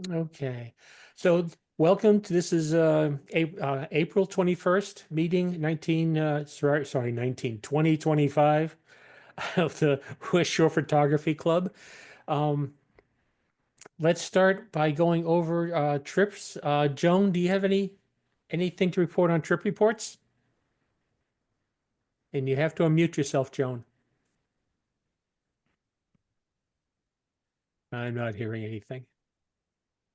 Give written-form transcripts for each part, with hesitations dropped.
Okay, so welcome to this is April 21st meeting 2025 of the West Shore Photography Club. Um, let's start by going over trips. Joan, do you have anything to report on trip reports? And you have to unmute yourself, Joan. I'm not hearing anything.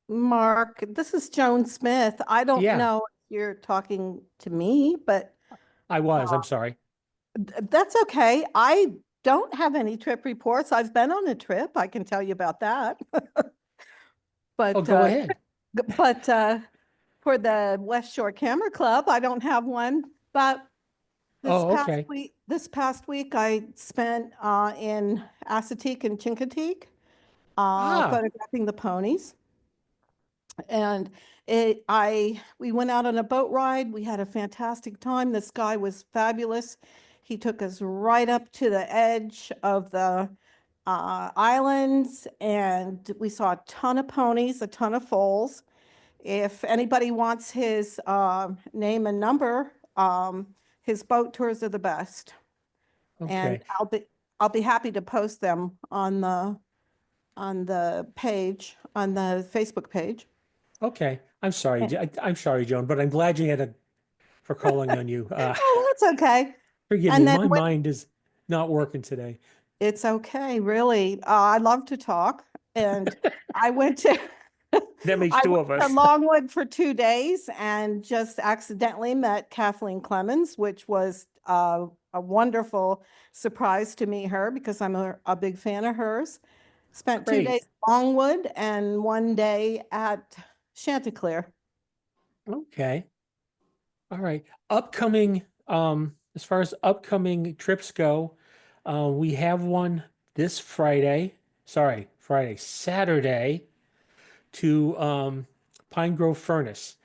Mark, this is Joan Smith. I don't Yeah, know if you're talking to me, but I'm sorry. that's okay. I don't have any trip reports. I've been on a trip. I can tell you about that. Oh, But go ahead. for the West Shore Camera Club, I don't have one. But Oh, okay. this past week, I spent in Assateague and Chincoteague, Ah, photographing the ponies. And we went out on a boat ride. We had a fantastic time. This guy was fabulous. He took us right up to the edge of the islands, and we saw a ton of ponies, a ton of foals. If anybody wants his name and number, his boat tours are the best. And okay. I'll be happy to post them on the page, on the Facebook page. Okay. I'm sorry. I'm sorry, Joan, but I'm glad you had for calling on you. Oh, that's okay. Forgive me. And then My mind is not working today. it's okay, really. I love to talk, and I went to That makes I two went of to us. Longwood for 2 days and just accidentally met Kathleen Clemens, which was a wonderful surprise to meet her because I'm a big fan of hers. Spent 2 days Great. at Longwood and 1 day at Chanticleer. Okay. All right. Upcoming, as far as upcoming trips go, we have one this Friday. Sorry, Saturday to Pine Grove Furnace.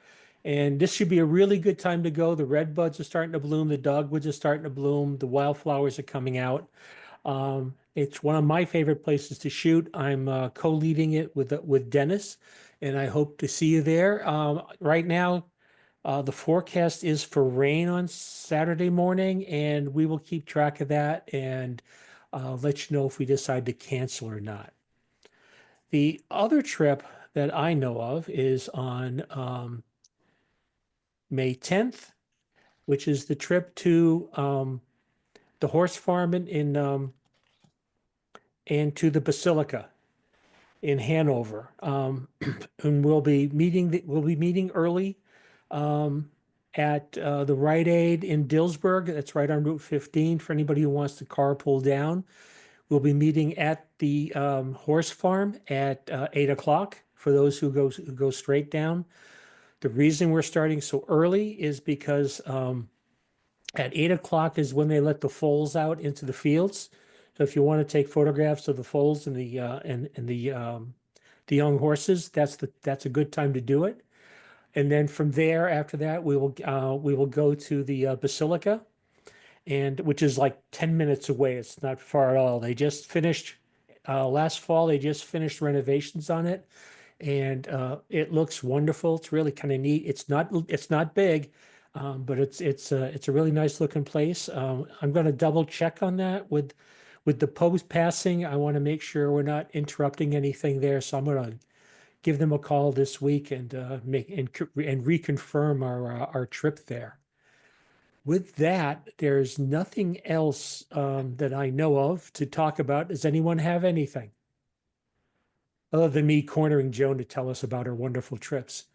And this should be a really good time to go. The red buds are starting to bloom, the dogwoods are starting to bloom, the wildflowers are coming out. It's one of my favorite places to shoot. I'm co-leading it with Dennis, and I hope to see you there. Right now, the forecast is for rain on Saturday morning, and we will keep track of that and let you know if we decide to cancel or not. The other trip that I know of is on May 10th, which is the trip to the horse farm and to the Basilica in Hanover. And we'll be meeting early at the Rite Aid in Dillsburg. That's right on Route 15 for anybody who wants to carpool down. We'll be meeting at the horse farm at 8 o'clock for those who go straight down. The reason we're starting so early is because at 8 o'clock is when they let the foals out into the fields. So if you want to take photographs of the foals and the young horses, that's a good time to do it. And then from there, after that, we will go to the Basilica, and which is like 10 minutes away. It's not far at all. They just finished last fall. They just finished renovations on it, and it looks wonderful. It's really kind of neat. It's not big, but it's a really nice looking place. I'm going to double check on that with the post passing. I want to make sure we're not interrupting anything there. So I'm going to give them a call this week and make and reconfirm our trip there. With that, there's nothing else that I know of to talk about. Does anyone have anything other than me cornering Joan to tell us about her wonderful trips?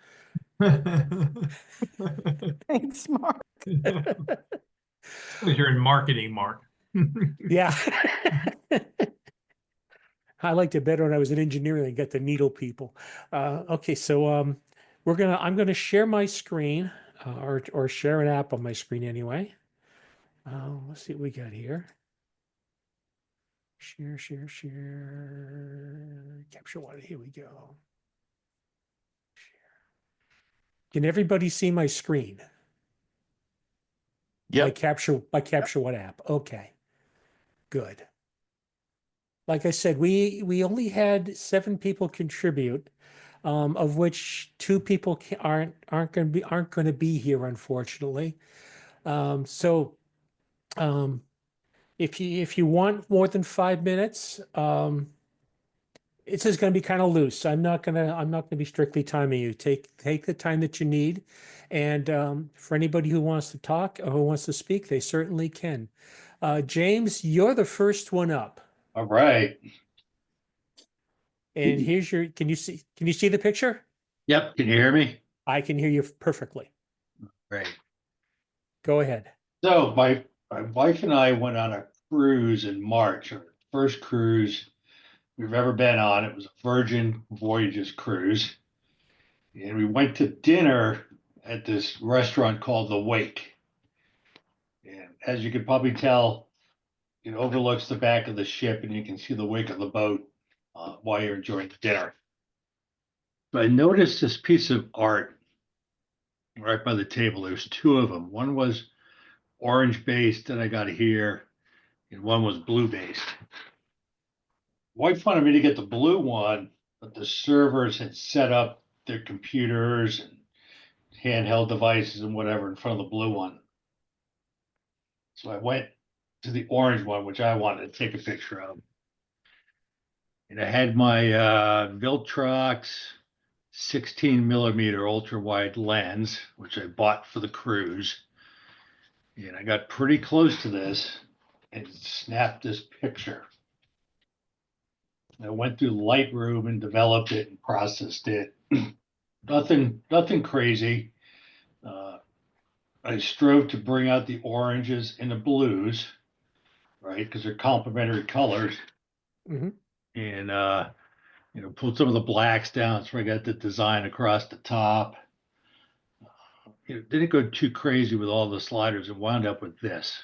Thanks, Mark. You're in marketing, Mark. Yeah. I liked it better when I was in engineering and got to needle people. Okay, so I'm gonna share my screen or share an app on my screen anyway. Let's see what we got here. Share, share, share. Capture one. Here we go. Can everybody see my screen? Yep. By Capture One app. Okay, good. Like I said, we only had 7 people contribute. of which two people aren't going to be here, unfortunately. So if you want more than 5 minutes, it's just going to be kind of loose. I'm not gonna be strictly timing you. Take the time that you need, and for anybody who wants to talk or who wants to speak, they certainly can. James, you're the first one up, All right. and here's your. Can you see the picture? Yep. Can you hear me? I can hear you perfectly. Great. Go ahead. So my wife and I went on a cruise in March, our first cruise we've ever been on. It was a Virgin Voyages cruise. And we went to dinner at this restaurant called The Wake. And as you can probably tell, it overlooks the back of the ship and you can see the wake of the boat while you're enjoying the dinner. But I noticed this piece of art right by the table. There's two of them. One was orange based that I got here, and one was blue based. Wife wanted me to get the blue one, but the servers had set up their computers and handheld devices and whatever in front of the blue one. So I went to the orange one, which I wanted to take a picture of. And I had my Viltrox 16 millimeter ultra wide lens, which I bought for the cruise. And I got pretty close to this and snapped this picture. I went through Lightroom and developed it and processed it. Nothing crazy. I strove to bring out the oranges and the blues, right? Because they're complementary colors. Mm-hmm. And pulled some of the blacks down so I got the design across the top. Didn't go too crazy with all the sliders and wound up with this.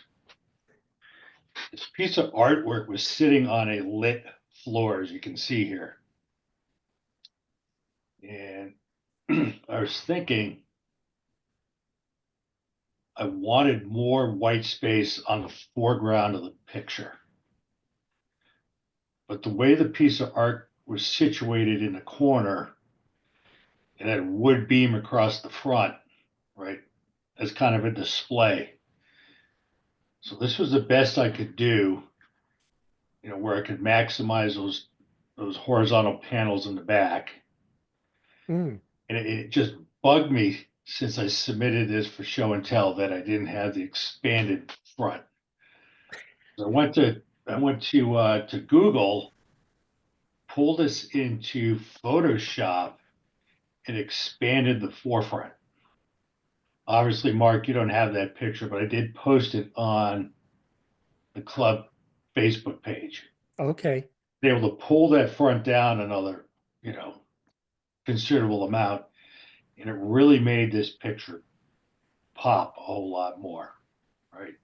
This piece of artwork was sitting on a lit floor, as you can see here. And I was thinking I wanted more white space on the foreground of the picture. But the way the piece of art was situated in the corner, it had a wood beam across the front, right, as kind of a display. So this was the best I could do, where I could maximize those horizontal panels in the back. Mm. And it just bugged me since I submitted this for show and tell that I didn't have the expanded front. So I went to Google, pulled this into Photoshop, and expanded the forefront. Obviously, Mark, you don't have that picture, but I did post it on the club Facebook page. Okay. Be able to pull that front down another, considerable amount, and it really made this picture pop a whole lot more, right?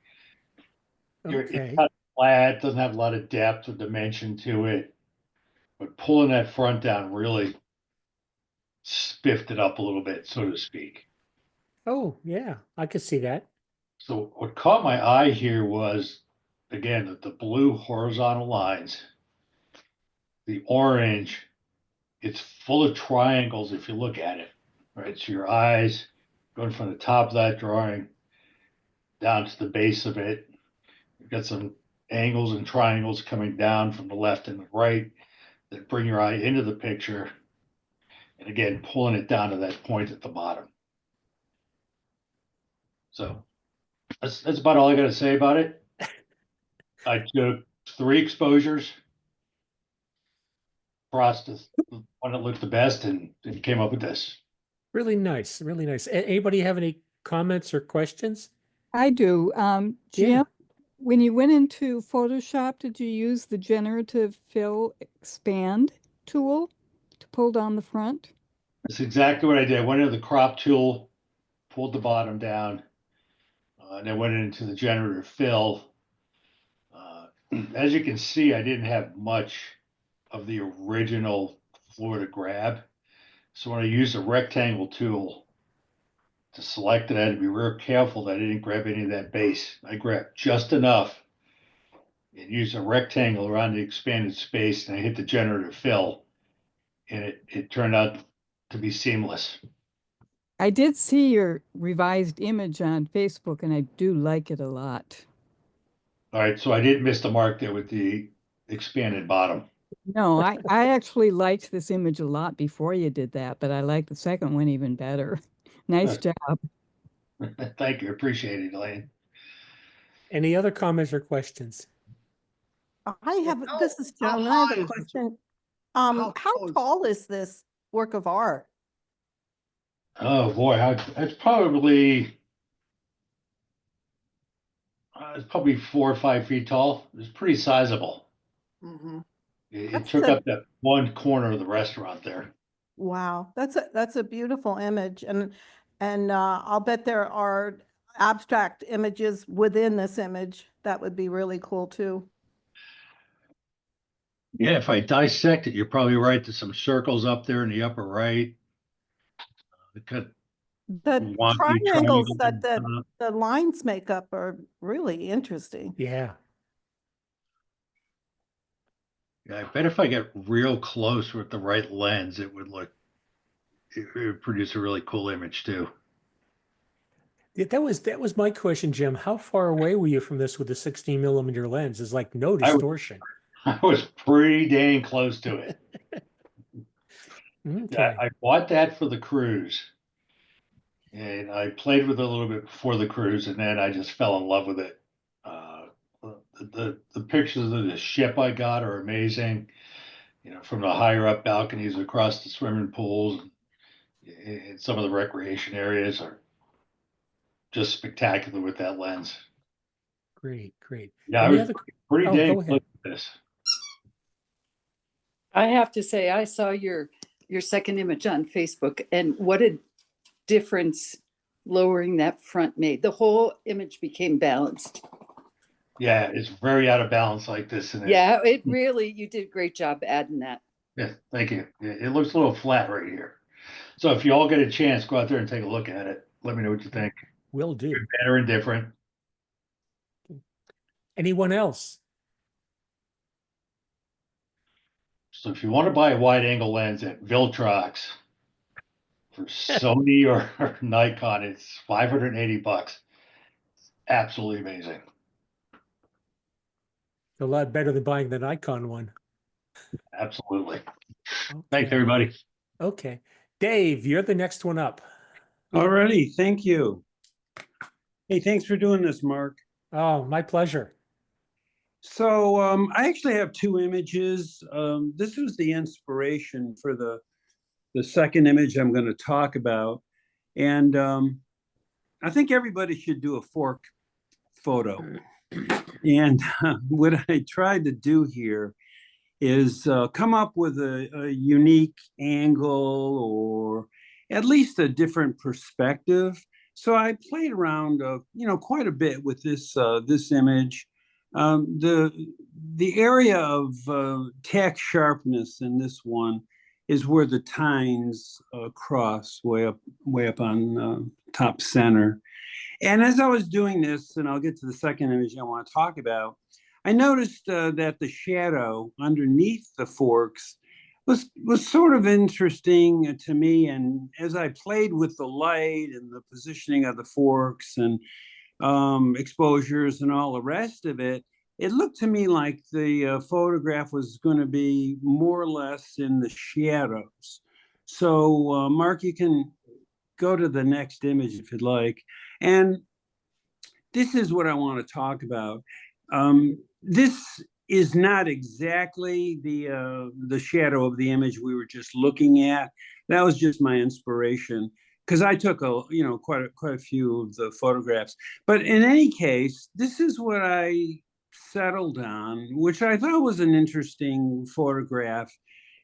It's Okay. kind of flat, doesn't have a lot of depth or dimension to it, but pulling that front down really spiffed it up a little bit, so to speak. Oh, yeah, I could see that. So what caught my eye here was, again, the blue horizontal lines, the orange, it's full of triangles if you look at it, right? So your eyes going from the top of that drawing down to the base of it. You've got some angles and triangles coming down from the left and the right that bring your eye into the picture. And again, pulling it down to that point at the bottom. So that's about all I got to say about it. I took 3 exposures, crossed the one that looked the best, and came up with this. Really nice. Really nice. Anybody have any comments or questions? I do. Yeah. Jim, when you went into Photoshop, did you use the generative fill expand tool to pull down the front? That's exactly what I did. I went into the crop tool, pulled the bottom down, and then went into the generative fill. As you can see, I didn't have much of the original floor to grab. So when I used the rectangle tool to select it, I had to be real careful that I didn't grab any of that base. I grabbed just enough and used a rectangle around the expanded space, and I hit the generative fill. And it turned out to be seamless. I did see your revised image on Facebook and I do like it a lot. All right, so I didn't miss the mark there with the expanded bottom. No, I actually liked this image a lot before you did that, but I like the second one even better. Nice job. Thank you, appreciate it, Elaine. Any other comments or questions? I have, this is how Joan, I have high a is it? question. How How tall is it? tall is this work of art? Oh, boy, it's probably, it's probably 4 or 5 feet tall. It's pretty sizable. Mhm. It That's took a- up that one corner of the restaurant there. Wow, that's a beautiful image, and I'll bet there are abstract images within this image. That would be really cool too. Yeah, if I dissect it, you're probably right. There's some circles up there in the upper right. The The wonky triangles triangle that on top. the lines make up are really interesting. Yeah. Yeah, I bet if I get real close with the right lens, it would produce a really cool image too. Yeah, that was my question, Jim. How far away were you from this with the 16 mm lens? There's like no I was- distortion. I was pretty dang close to it. Okay. Yeah, I bought that for the cruise. And I played with it a little bit before the cruise, and then I just fell in love with it. The pictures of the ship I got are amazing. You know, from the higher up balconies across the swimming pools, and some of the recreation areas are just spectacular with that lens. Great, great. Yeah, I Any was other? pretty Oh, dang go close ahead. to this. I have to say, I saw your second image on Facebook, and what a difference lowering that front made. The whole image became balanced. Yeah, it's very out of balance like this. And Yeah, it really, you did a great job adding that. yeah, thank you. It looks a little flat right here. So if you all get a chance, go out there and take a look at it. Let me know what you think. Will do. Good, bad, or indifferent. Anyone else? So if you want to buy a wide angle lens at Viltrox for Sony or Nikon, it's $580. Absolutely amazing. A lot better than buying the Nikon one. Absolutely. Okay. Thanks, everybody. Okay. Dave, you're the next one up. Alrighty, thank you. Hey, thanks for doing this, Mark. Oh, my pleasure. So I actually have two images. This was the inspiration for the second image I'm going to talk about. And I think everybody should do a fork photo. And what I tried to do here is come up with a unique angle or at least a different perspective. So I played around, quite a bit with this image. The area of tack sharpness in this one is where the tines cross way up on top center. And as I was doing this, and I'll get to the second image I want to talk about, I noticed that the shadow underneath the forks was sort of interesting to me. And as I played with the light and the positioning of the forks and exposures and all the rest of it, it looked to me like the photograph was going to be more or less in the shadows. So Mark, you can go to the next image if you'd like. And this is what I want to talk about. This is not exactly the shadow of the image we were just looking at. That was just my inspiration because I took quite a few of the photographs. But in any case, this is what I settled on, which I thought was an interesting photograph.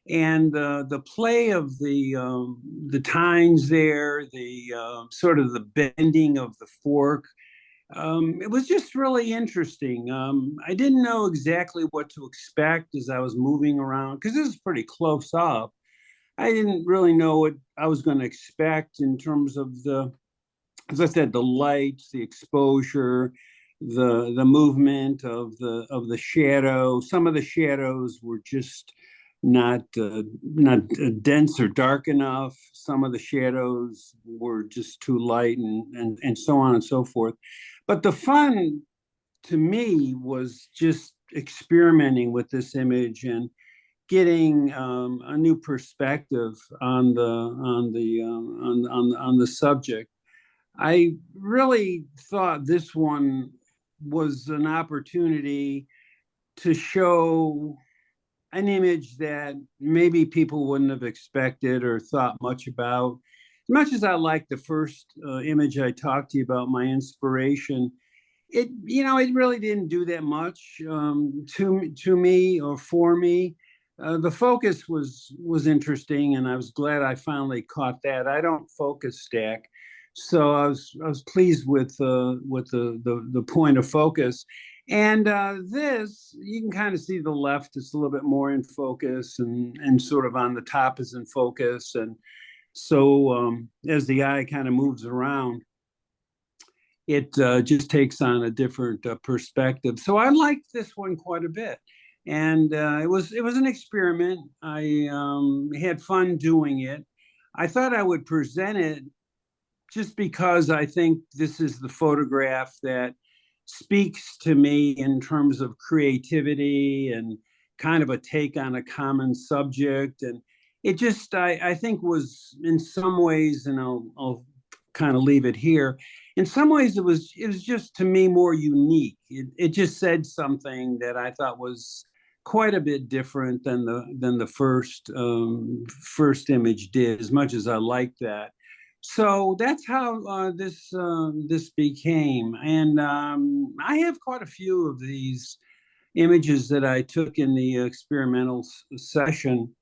And the play of the tines there, the sort of the bending of the fork, it was just really interesting. I didn't know exactly what to expect as I was moving around because this is pretty close up. I didn't really know what I was going to expect in terms of as I said, the lights, the exposure, the movement of the shadow. Some of the shadows were just not dense or dark enough. Some of the shadows were just too light, and so on and so forth. But the fun to me was just experimenting with this image and getting a new perspective on the subject. I really thought this one was an opportunity to show an image that maybe people wouldn't have expected or thought much about. As much as I like the first image I talked to you about, my inspiration, it really didn't do that much to me or for me. The focus was interesting, and I was glad I finally caught that. I don't focus stack, so I was pleased with the point of focus. And this, you can kind of see the left is a little bit more in focus, and sort of on the top is in focus. And so as the eye kind of moves around, it just takes on a different perspective. So I liked this one quite a bit. And it was an experiment. I had fun doing it. I thought I would present it just because I think this is the photograph that speaks to me in terms of creativity and kind of a take on a common subject. And it just, I think was in some ways, and I'll kind of leave it here. In some ways, it was just to me more unique. It just said something that I thought was quite a bit different than the first image did, as much as I liked that. So that's how this became. And I have quite a few of these images that I took in the experimental session.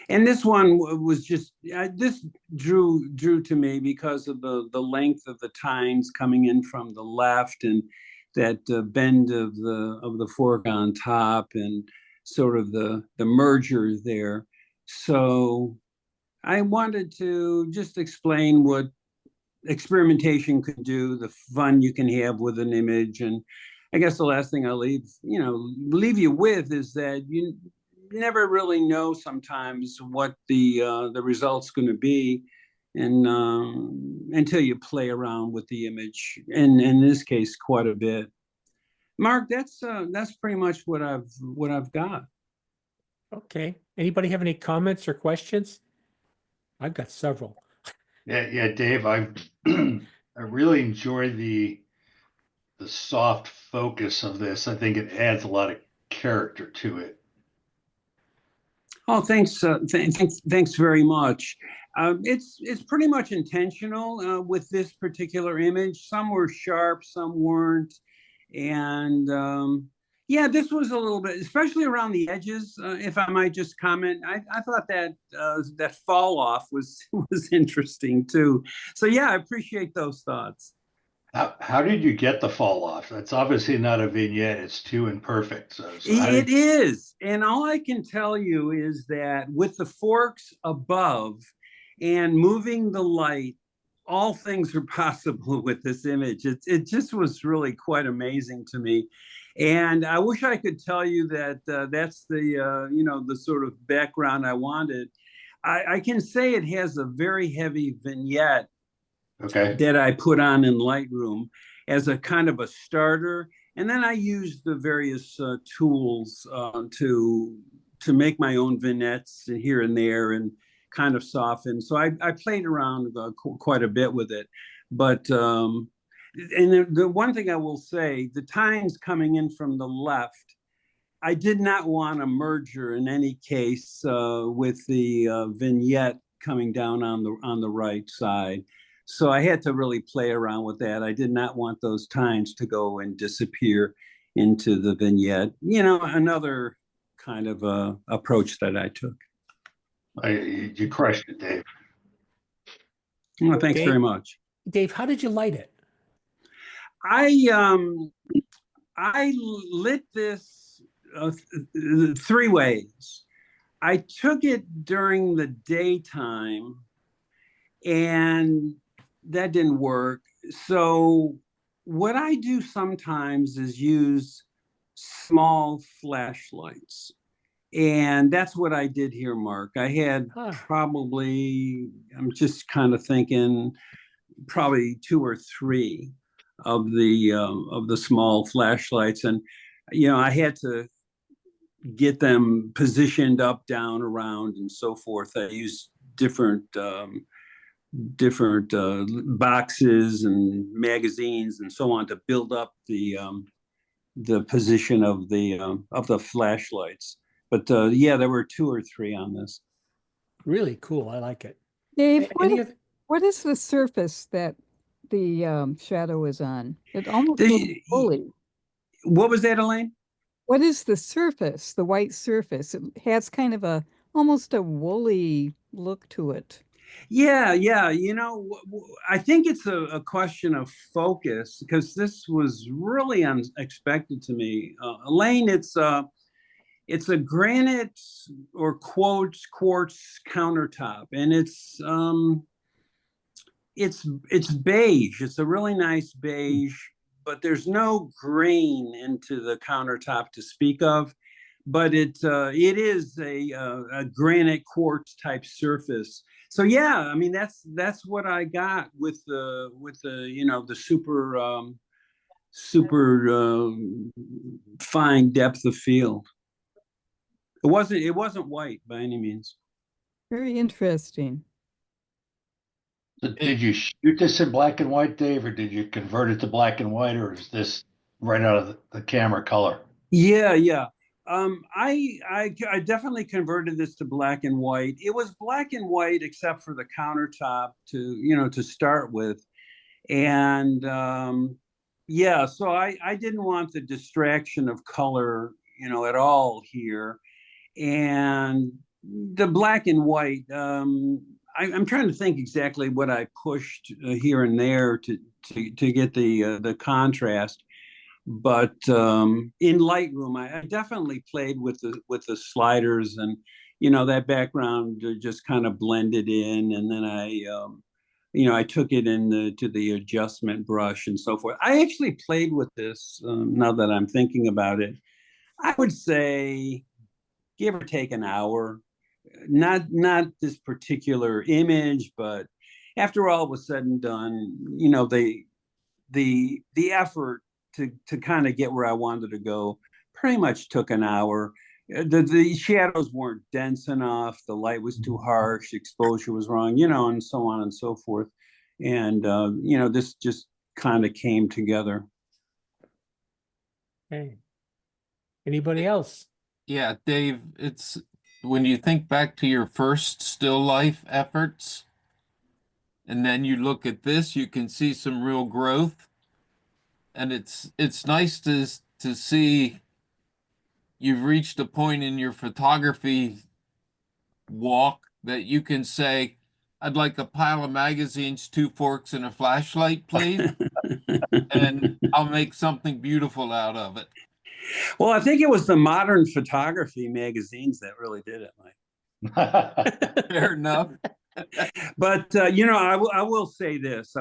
And this one was just, this drew to me because of the length of the tines coming in from the left, and that bend of the fork on top, and sort of the merger there. So I wanted to just explain what experimentation could do, the fun you can have with an image. And I guess the last thing I'll leave you with is that you never really know sometimes what the result's going to be, and until you play around with the image, and in this case quite a bit. Mark, that's pretty much what I've got. Okay. Anybody have any comments or questions? I've got several. Yeah, Dave, I really enjoy the soft focus of this. I think it adds a lot of character to it. Oh, thanks. Thanks very much. It's pretty much intentional with this particular image. Some were sharp, some weren't, and yeah, this was a little bit, especially around the edges. If I might just comment, I thought that that fall off was interesting too. So yeah, I appreciate those thoughts. How did you get the fall off? That's obviously not a vignette. It's too imperfect. So it is. And all I can tell you is that with the forks above and moving the light, all things are possible with this image. It just was really quite amazing to me. And I wish I could tell you that that's the sort of background I wanted. I can say it has a very heavy vignette. Okay. That I put on in Lightroom as a kind of a starter, and then I used the various tools to make my own vignettes here and there and kind of soften. So I played around quite a bit with it, but and the one thing I will say, the tines coming in from the left, I did not want a merger in any case with the vignette coming down on the right side. So I had to really play around with that. I did not want those tines to go and disappear into the vignette. Another kind of approach that I took. You crushed it, Dave. Well, thanks very much. Dave, how did you light it? I lit this 3 ways. I took it during the daytime, and that didn't work. So what I do sometimes is use small flashlights. And that's what I did here, Mark. I had Ah. probably, I'm just kind of thinking, probably 2 or 3 of the small flashlights, and I had to get them positioned up, down, around, and so forth. I used different boxes and magazines and so on to build up the position of the flashlights. But yeah, there were 2 or 3 on this. Really cool. I like it. Dave, Any of what is the surface that the shadow is on? It almost looks woolly. What was that, Elaine? What is the surface, the white surface? It has kind of almost a woolly look to it. Yeah. I think it's a question of focus, because this was really unexpected to me. Elaine, it's a granite or quartz countertop, and it's beige. It's a really nice beige, but there's no grain into the countertop to speak of. But it is a granite quartz type surface. So yeah, I mean that's what I got with the the super fine depth of field. It wasn't white by any means. Very interesting. So did you shoot this in black and white, Dave, or did you convert it to black and white, or is this right out of the camera color? Yeah. I definitely converted this to black and white. It was black and white except for the countertop to start with. And yeah, so I didn't want the distraction of color, at all here. And the black and white, I'm trying to think exactly what I pushed here and there to get the contrast. But in Lightroom, I definitely played with the sliders, and that background just kind of blended in, and then I took it to the adjustment brush and so forth. I actually played with this. Now that I'm thinking about it, I would say give or take an hour. Not this particular image, but after all was said and done, the effort to kind of get where I wanted to go pretty much took an hour. The shadows weren't dense enough, the light was too harsh, exposure was wrong, and so on and so forth. And this just kind of came together. Okay. Anybody else? Yeah, Dave, it's when you think back to your first still life efforts, and then you look at this, you can see some real growth. And it's nice to see you've reached a point in your photography walk that you can say, I'd like a pile of magazines, 2 forks, and a flashlight, please. And I'll make something beautiful out of it. Well, I think it was the Modern Photography magazines that really did it, Mike. Fair enough. But I will say this.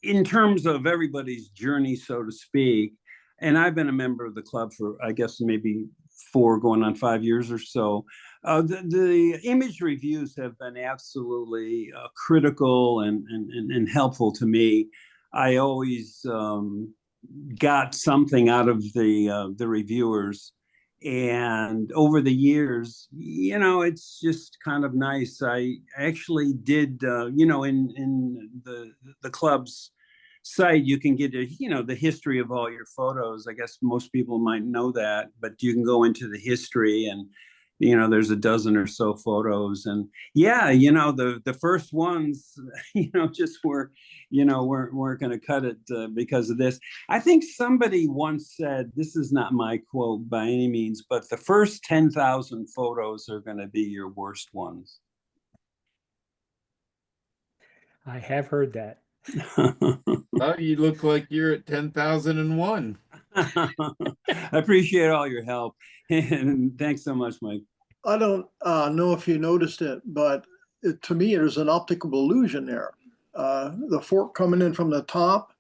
In terms of everybody's journey, so to speak, and I've been a member of the club for, I guess, maybe 4 going on 5 years or so. The image reviews have been absolutely critical and helpful to me. I always got something out of the reviewers. And over the years, it's just kind of nice. I actually did, in the club's site, you can get the history of all your photos. I guess most people might know that, but you can go into the history, and there's a dozen or so photos. And yeah, the first ones, just weren't going to cut it because of this. I think somebody once said, this is not my quote by any means, but the first 10,000 photos are going to be your worst ones. I have heard that. Oh, you look like you're at 10,001. I appreciate all your help. And thanks so much, Mike. I don't know if you noticed it, but to me, there's an optical illusion there. The fork coming in from the top,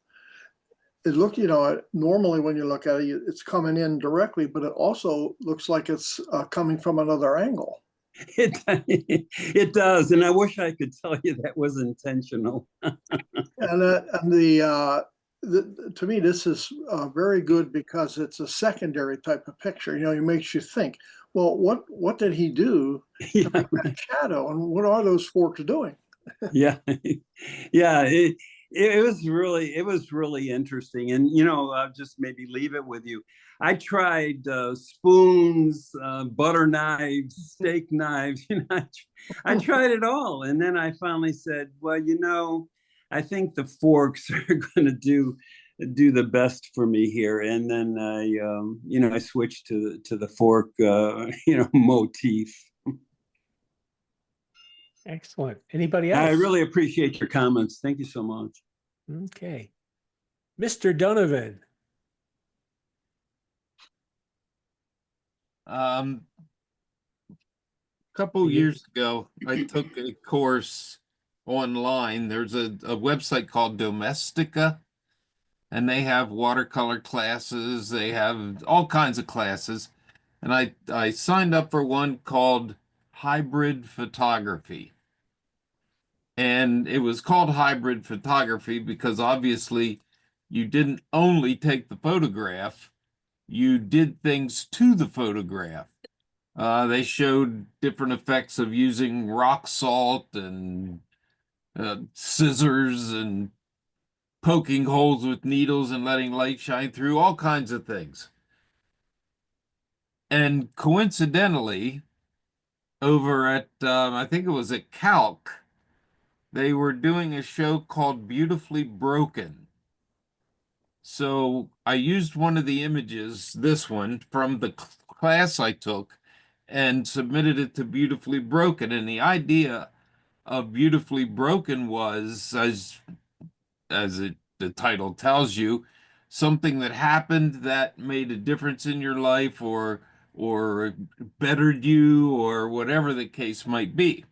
it look, you know, normally when you look at it, it's coming in directly, but it also looks like it's coming from another angle. It, it does, and I wish I could tell you that was intentional. And to me, this is very good because it's a secondary type of picture. You know, it makes you think, well, what did he do to Yeah, make that shadow, and what are those forks doing? yeah, yeah. It was really interesting, and you know, I'll just maybe leave it with you. I tried spoons, butter knives, steak knives. You know, I tried it all, and then I finally said, well, you know, I think the forks are going to do the best for me here. And then you know, I switched to the fork, you know, motif. Excellent. Anybody else? I really appreciate your comments. Thank you so much. Okay. Mr. Donovan. Couple Yeah. years ago, I took a course online. There's a website called Domestika, and they have watercolor classes. They have all kinds of classes. And I signed up for one called Hybrid Photography. And it was called Hybrid Photography because obviously you didn't only take the photograph, you did things to the photograph. They showed different effects of using rock salt and scissors and poking holes with needles and letting light shine through, all kinds of things. And coincidentally, over at, I think it was at Calc, they were doing a show called Beautifully Broken. So I used one of the images, this one, from the class I took, and submitted it to Beautifully Broken. And the idea of Beautifully Broken was, the title tells you, something that happened that made a difference in your life or bettered you or whatever the case might be.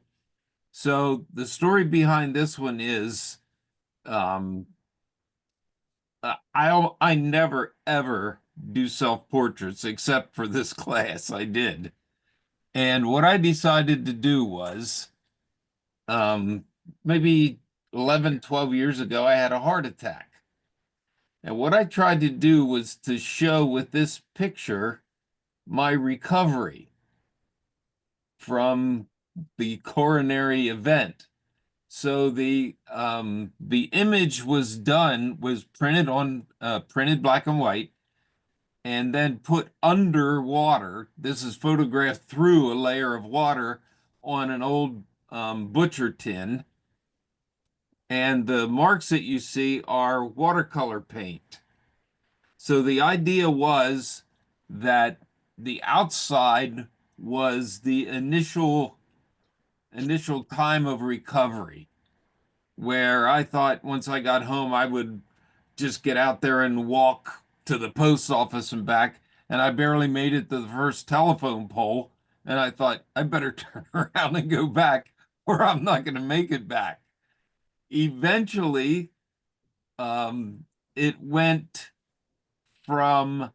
So the story behind this one is I never ever do self-portraits except for this class I did. And what I decided to do was maybe 11, 12 years ago, I had a heart attack. And what I tried to do was to show with this picture my recovery from the coronary event. So the image was printed black and white and then put underwater. This is photographed through a layer of water on an old butcher tin. And the marks that you see are watercolor paint. So the idea was that the outside was the initial time of recovery, where I thought once I got home, I would just get out there and walk to the post office and back. And I barely made it to the first telephone pole. And I thought, I better turn around and go back, or I'm not going to make it back. Eventually, it went from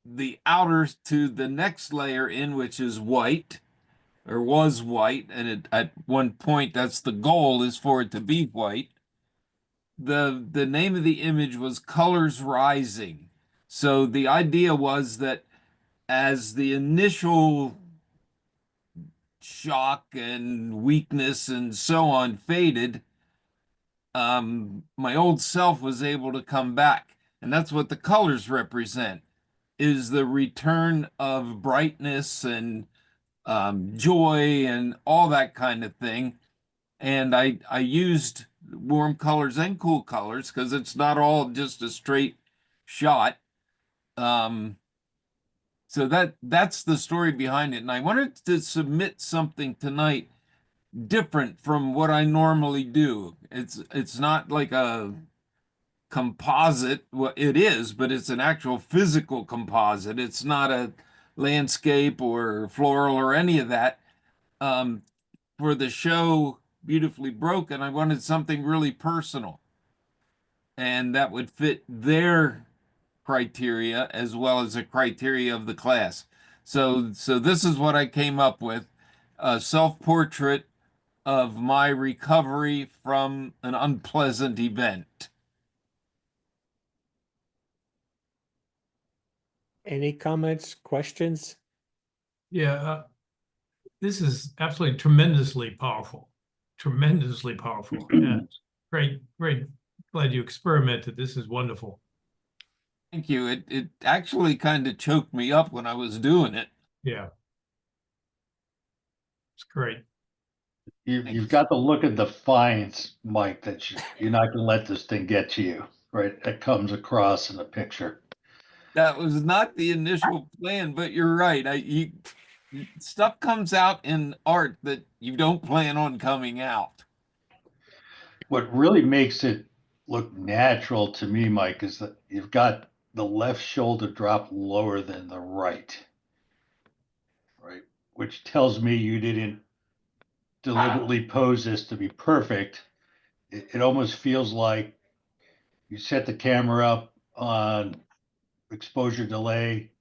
the outer to the next layer in, which is white, or was white, and at one point that's the goal, is for it to be white. The name of the image was Colors Rising. So the idea was that as the initial shock and weakness and so on faded, my old self was able to come back. And that's what the colors represent, is the return of brightness and joy and all that kind of thing. And I used warm colors and cool colors because it's not all just a straight shot. So that's the story behind it. And I wanted to submit something tonight different from what I normally do. It's not like a composite. Well, it is, but it's an actual physical composite. It's not a landscape or floral or any of that. For the show Beautifully Broken, I wanted something really personal. and that would fit their criteria as well as the criteria of the class. So this is what I came up with: a self-portrait of my recovery from an unpleasant event. Any comments, questions? Yeah, this is absolutely tremendously powerful, tremendously powerful. Yeah, great, great. Glad you experimented. This is wonderful. Thank you. It actually kind of choked me up when I was doing it. Yeah, it's great. You've got to look at the defiance, Mike, that you're not going to let this thing get to you, right? That comes across in the picture. That was not the initial plan, but you're right. Stuff comes out in art that you don't plan on coming out. What really makes it look natural to me, Mike, is that you've got the left shoulder drop lower than the right, right? Which tells me you didn't deliberately pose this to be perfect. It almost feels like you set the camera up on exposure delay,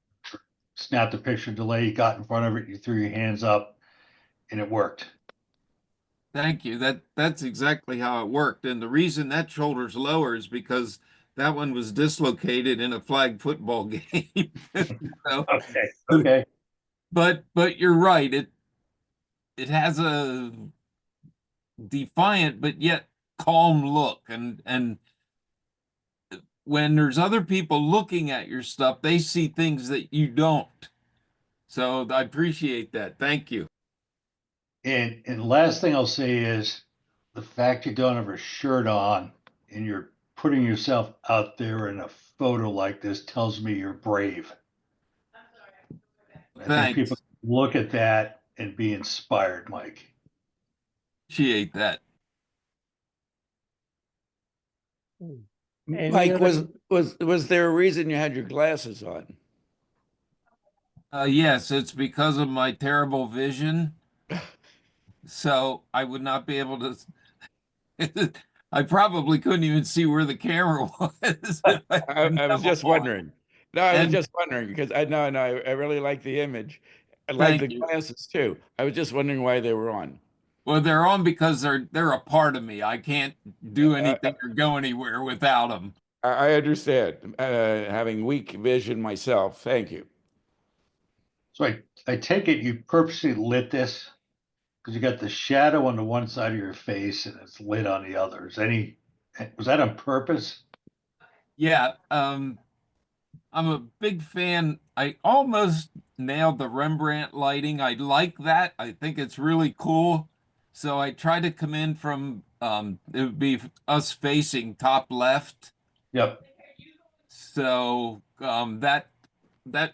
snapped the picture delay, you got in front of it, you threw your hands up, and it worked. Thank you. That's exactly how it worked. And the reason that shoulder's lower is because that one was dislocated in a flag football game. So, Okay. but you're right. It has a defiant but yet calm look, and when there's other people looking at your stuff, they see things that you don't. So I appreciate that. Thank you. And last thing I'll say is the fact you don't have a shirt on and you're putting yourself out there in a photo like this tells me you're brave. I think Thanks. people look at that and be inspired, Mike. Appreciate that. Any Mike, other- was there a reason you had your glasses on? Yes, it's because of my terrible vision. So I would not be able to. I probably couldn't even see where the camera was. I was just wondering. No, I was And- just wondering because I really like the image. I like Thank the you. glasses too. I was just wondering why they were on. Well, they're on because they're a part of me. I can't do anything or go anywhere without them. I understand. Having weak vision myself. Thank you. So I take it you purposely lit this because you got the shadow on the one side of your face and it's lit on the other. Was that on purpose? Yeah, I'm a big fan. I almost nailed the Rembrandt lighting. I like that. I think it's really cool. So I try to come in from it would be us facing top left. Yep. So that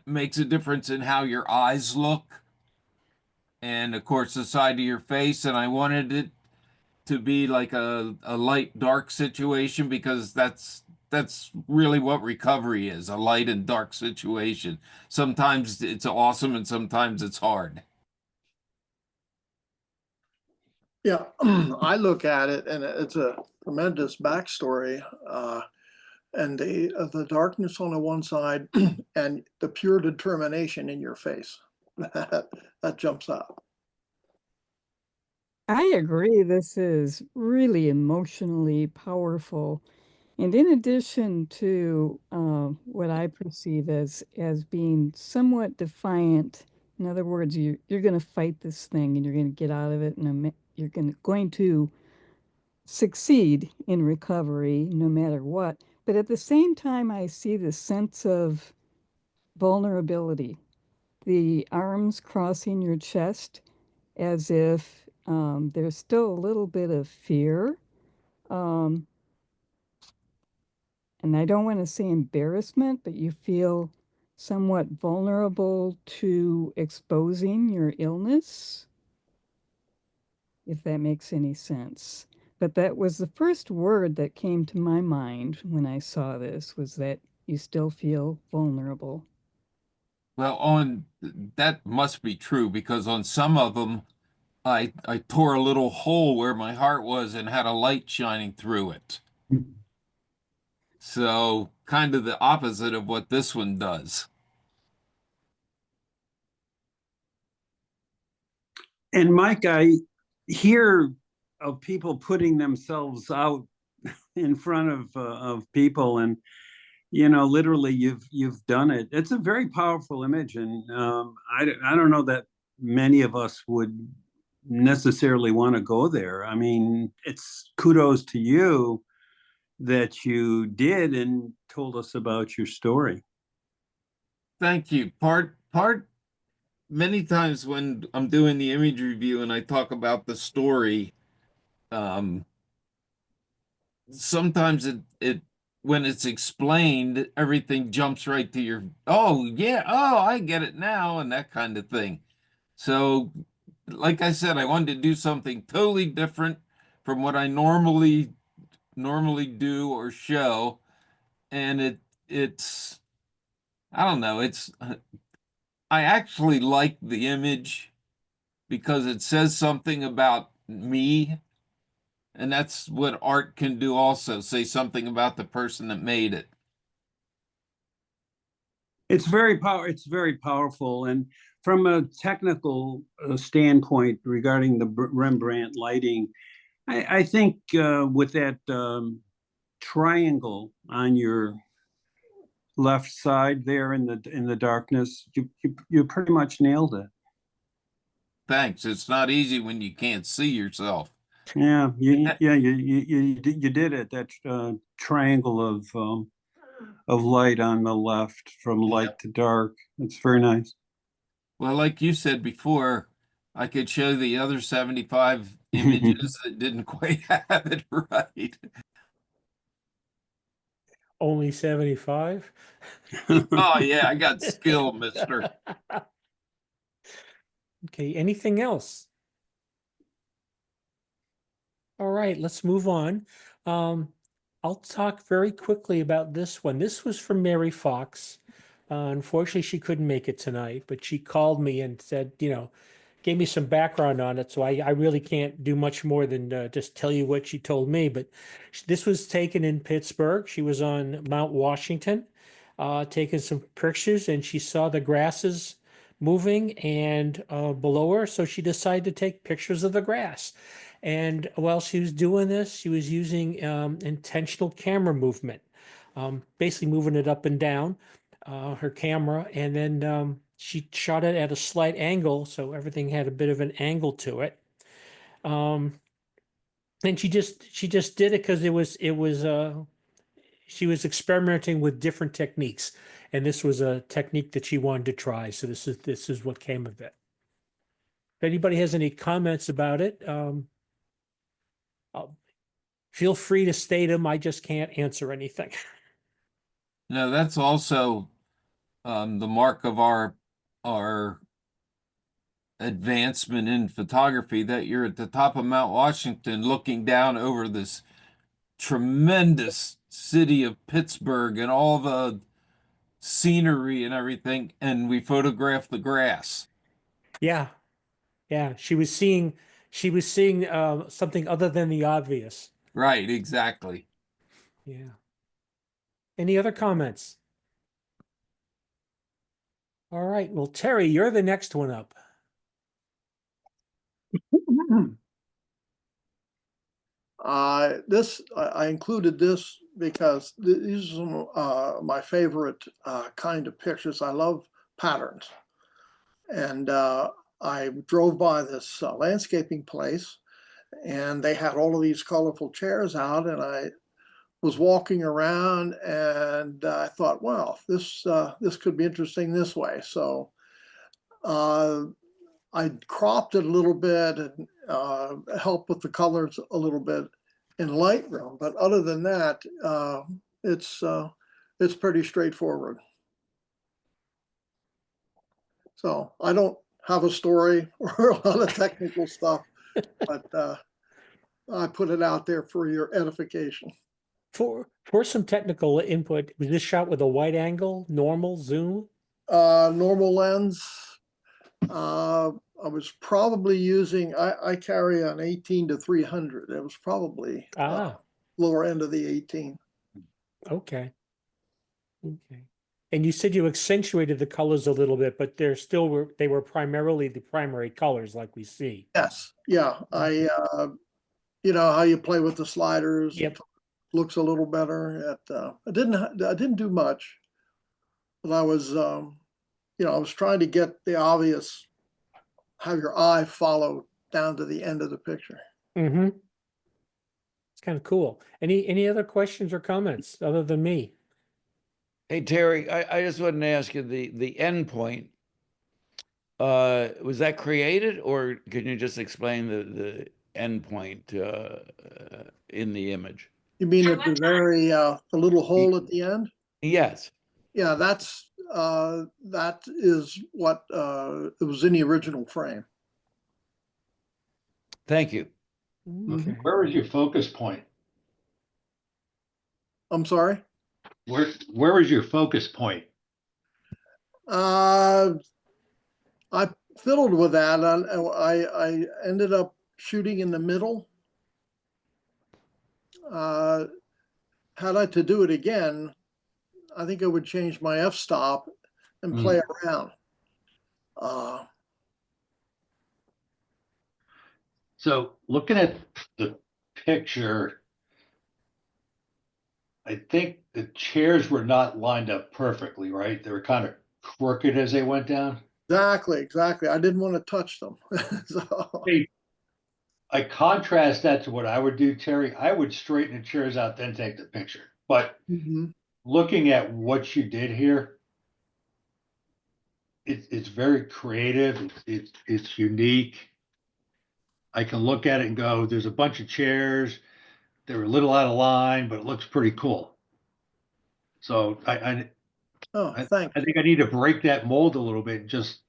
makes a difference in how your eyes look. And of course the side of your face. And I wanted it to be like a light dark situation because that's really what recovery is, a light and dark situation. Sometimes it's awesome and sometimes it's hard. Yeah, I look at it and it's a tremendous backstory. And the darkness on the one side and the pure determination in your face, that jumps out. I agree. This is really emotionally powerful. And in addition to what I perceive as being somewhat defiant, in other words, you're going to fight this thing and you're going to get out of it, and you're going to succeed in recovery no matter what. But at the same time, I see the sense of vulnerability, the arms crossing your chest as if there's still a little bit of fear. And I don't want to say embarrassment, but you feel somewhat vulnerable to exposing your illness, if that makes any sense. But that was the first word that came to my mind when I saw this, was that you still feel vulnerable. Well, that must be true because on some of them, I tore a little hole where my heart was and had a light shining through it. So kind of the opposite of what this one does. And Mike, I hear of people putting themselves out in front of people, and literally you've done it. It's a very powerful image, and I don't know that many of us would necessarily want to go there. I mean, it's kudos to you that you did and told us about your story. Thank you. Many times when I'm doing the image review and I talk about the story, sometimes it when it's explained, everything jumps right to your, oh yeah, oh, I get it now, and that kind of thing. So, like I said, I wanted to do something totally different from what I normally do or show, and it's I don't know, I actually like the image because it says something about me. And that's what art can do also, say something about the person that made it. It's very powerful. And from a technical standpoint regarding the Rembrandt lighting, I think with that triangle on your left side there in the darkness, you pretty much nailed it. Thanks. It's not easy when you can't see yourself. Yeah, you did it. That triangle of light on the left from light to dark. It's very nice. Well, like you said before, I could show the other 75 images that didn't quite have it right. Only 75? Oh yeah, I got skill, mister. Okay, anything else? All right, let's move on. I'll talk very quickly about this one. This was from Mary Fox. Unfortunately, she couldn't make it tonight, but she called me and said, gave me some background on it. So I really can't do much more than just tell you what she told me. But this was taken in Pittsburgh. She was on Mount Washington, taking some pictures, and she saw the grasses moving and below her. So she decided to take pictures of the grass. And while she was doing this, she was using intentional camera movement, basically moving it up and down, her camera. And then she shot it at a slight angle, so everything had a bit of an angle to it. And she just did it because she was experimenting with different techniques, and this was a technique that she wanted to try. So this is what came of it. If anybody has any comments about it, feel free to state them. I just can't answer anything. No, that's also the mark of our advancement in photography, that you're at the top of Mount Washington looking down over this tremendous city of Pittsburgh and all the scenery and everything, and we photographed the grass. Yeah. She was seeing something other than the obvious. Right, exactly. Yeah. Any other comments? All right. Well, Terry, you're the next one up. I included this because these are my favorite kind of pictures. I love patterns. And I drove by this landscaping place, and they had all of these colorful chairs out, and I was walking around, and I thought, well, this could be interesting this way. So I cropped it a little bit and helped with the colors a little bit in Lightroom. But other than that, it's pretty straightforward. So I don't have a story or a lot of technical stuff, but I put it out there for your edification. For some technical input, was this shot with a wide angle, normal, zoom? Normal lens. I was probably using, I carry an 18 to 300. It was probably lower end of the 18. Okay. Okay. And you said you accentuated the colors a little bit, but they were primarily the primary colors like we see. Yes, yeah, you know how you play with the sliders. Yep. Looks a little better. I didn't do much, but I was, you know, I was trying to get the obvious, have your eye follow down to the end of the picture. Mm-hmm. It's kind of cool. Any other questions or comments other than me? Hey, Terry, I just wanted to ask you the endpoint. Was that created, or can you just explain the endpoint in the image? You mean at the very, the little hole at the end? Yes. Yeah, that is what, it was in the original frame. Thank you. Okay. Where was your focus point? I'm sorry? Where was your focus point? I fiddled with that. I ended up shooting in the middle. Had I to do it again, I think I would change my f-stop and play around. So looking at the picture, I think the chairs were not lined up perfectly, right? They were kind of crooked as they went down. Exactly. I didn't want to touch them. So, Hey, I contrast that to what I would do, Terry. I would straighten the chairs out, then take the picture. But mhm. looking at what you did here, it's very creative. It's unique. I can look at it and go, there's a bunch of chairs. They're a little out of line, but it looks pretty cool. So Oh, I thanks. think I need to break that mold a little bit and just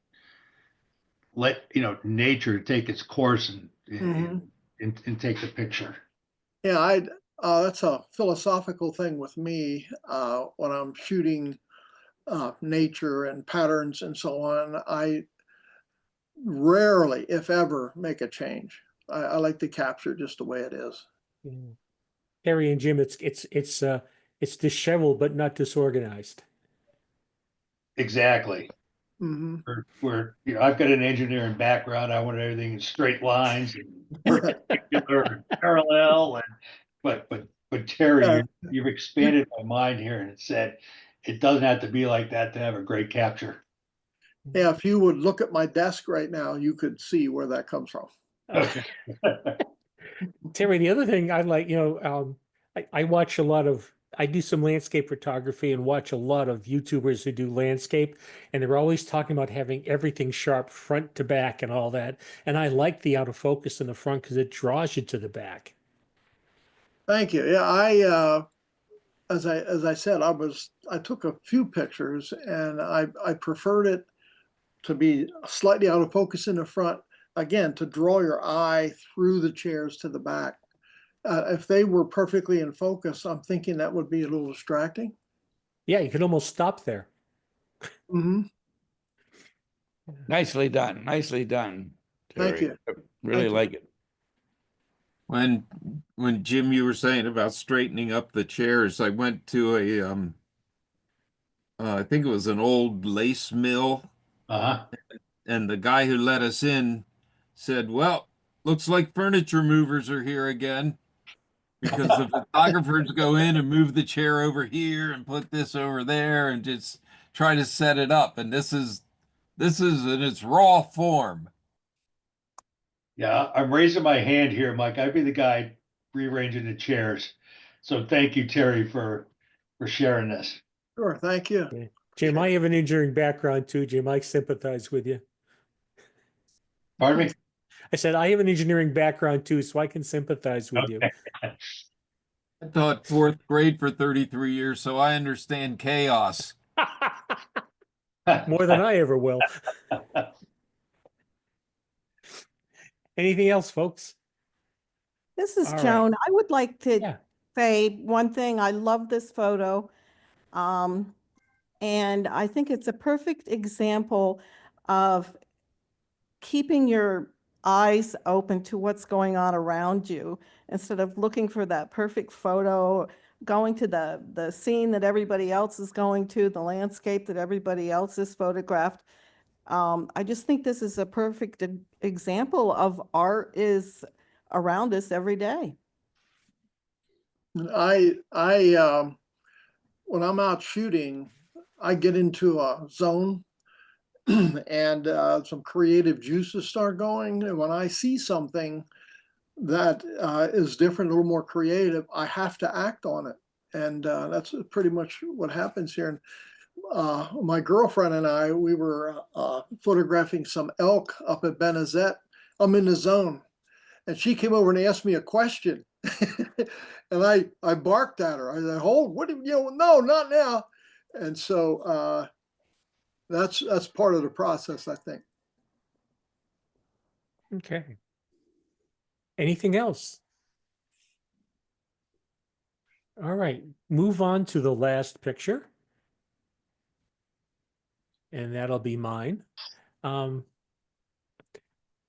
let, you know, nature take its course and Mhm. and take the picture. Yeah, that's a philosophical thing with me, when I'm shooting, nature and patterns and so on. I rarely, if ever, make a change. I like to capture just the way it is. Yeah. Terry and Jim, it's disheveled but not disorganized. Exactly. Hmm. Where you know, I've got an engineering background. I want everything in straight lines and perpendicular and parallel. And but Terry, Yeah. you've expanded my mind here, and it said it doesn't have to be like that to have a great capture. Yeah, if you would look at my desk right now, you could see where that comes from. Okay. Terry, the other thing I like, I watch I do some landscape photography and watch a lot of YouTubers who do landscape, and they're always talking about having everything sharp front to back and all that. And I like the out of focus in the front because it draws you to the back. Thank you. Yeah, as I said, I took a few pictures and I preferred it to be slightly out of focus in the front, again, to draw your eye through the chairs to the back. If they were perfectly in focus, I'm thinking that would be a little distracting. Yeah, you could almost stop there. Hmm. Nicely done. Nicely done, Thank Terry. you. I really Thank you. like it. When Jim, you were saying about straightening up the chairs, I went to I think it was an old lace mill, Uh-huh. and the guy who let us in said, "Well, looks like furniture movers are here again." Because the photographers go in and move the chair over here and put this over there and just try to set it up. And this is in its raw form. Yeah, I'm raising my hand here, Mike. I'd be the guy rearranging the chairs. So thank you, Terry, for sharing this. Sure. Thank you. Yeah. Jim, I have an engineering background too, Jim. I sympathize with you. Pardon me? I said I have an engineering background too, so I can sympathize with you. I taught fourth grade for 33 years, so I understand chaos. More than I ever will. Anything else, folks? This is All right. Joan. I would like to Yeah. say one thing. I love this photo. And I think it's a perfect example of keeping your eyes open to what's going on around you instead of looking for that perfect photo going to the scene that everybody else is going to, the landscape that everybody else has photographed. I just think this is a perfect example of art is around us every day. When I'm out shooting, I get into a zone and some creative juices start going. And when I see something that is different, a little more creative, I have to act on it. And that's pretty much what happens here. And my girlfriend and I, we were photographing some elk up at Benazet. I'm in the zone. And she came over and asked me a question. And I barked at her. I said, hold, what do you know? No, not now. And so that's part of the process, I think. Okay. Anything else? All right, move on to the last picture. And that'll be mine. My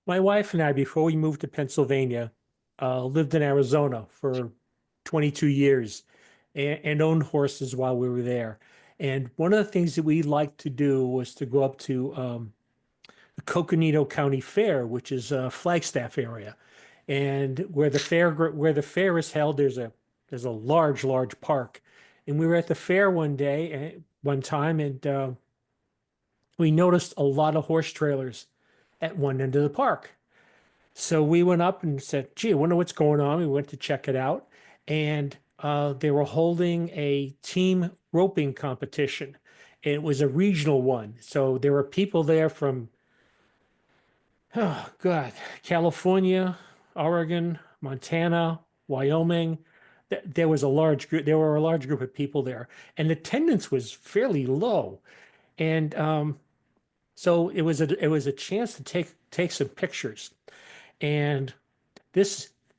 wife and I, before we moved to Pennsylvania, lived in Arizona for 22 years and owned horses while we were there. And one of the things that we liked to do was to go up to the Coconino County Fair, which is a Flagstaff area. And where the fair is held, there's a large park. And we were at the fair one time, and we noticed a lot of horse trailers at one end of the park. So we went up and said, gee, I wonder what's going on. We went to check it out, and they were holding a team roping competition. It was a regional one. So there were people there from, oh God, California, Oregon, Montana, Wyoming. There was a large group. There were a large group of people there, and attendance was fairly low. And so it was a chance to take some pictures. And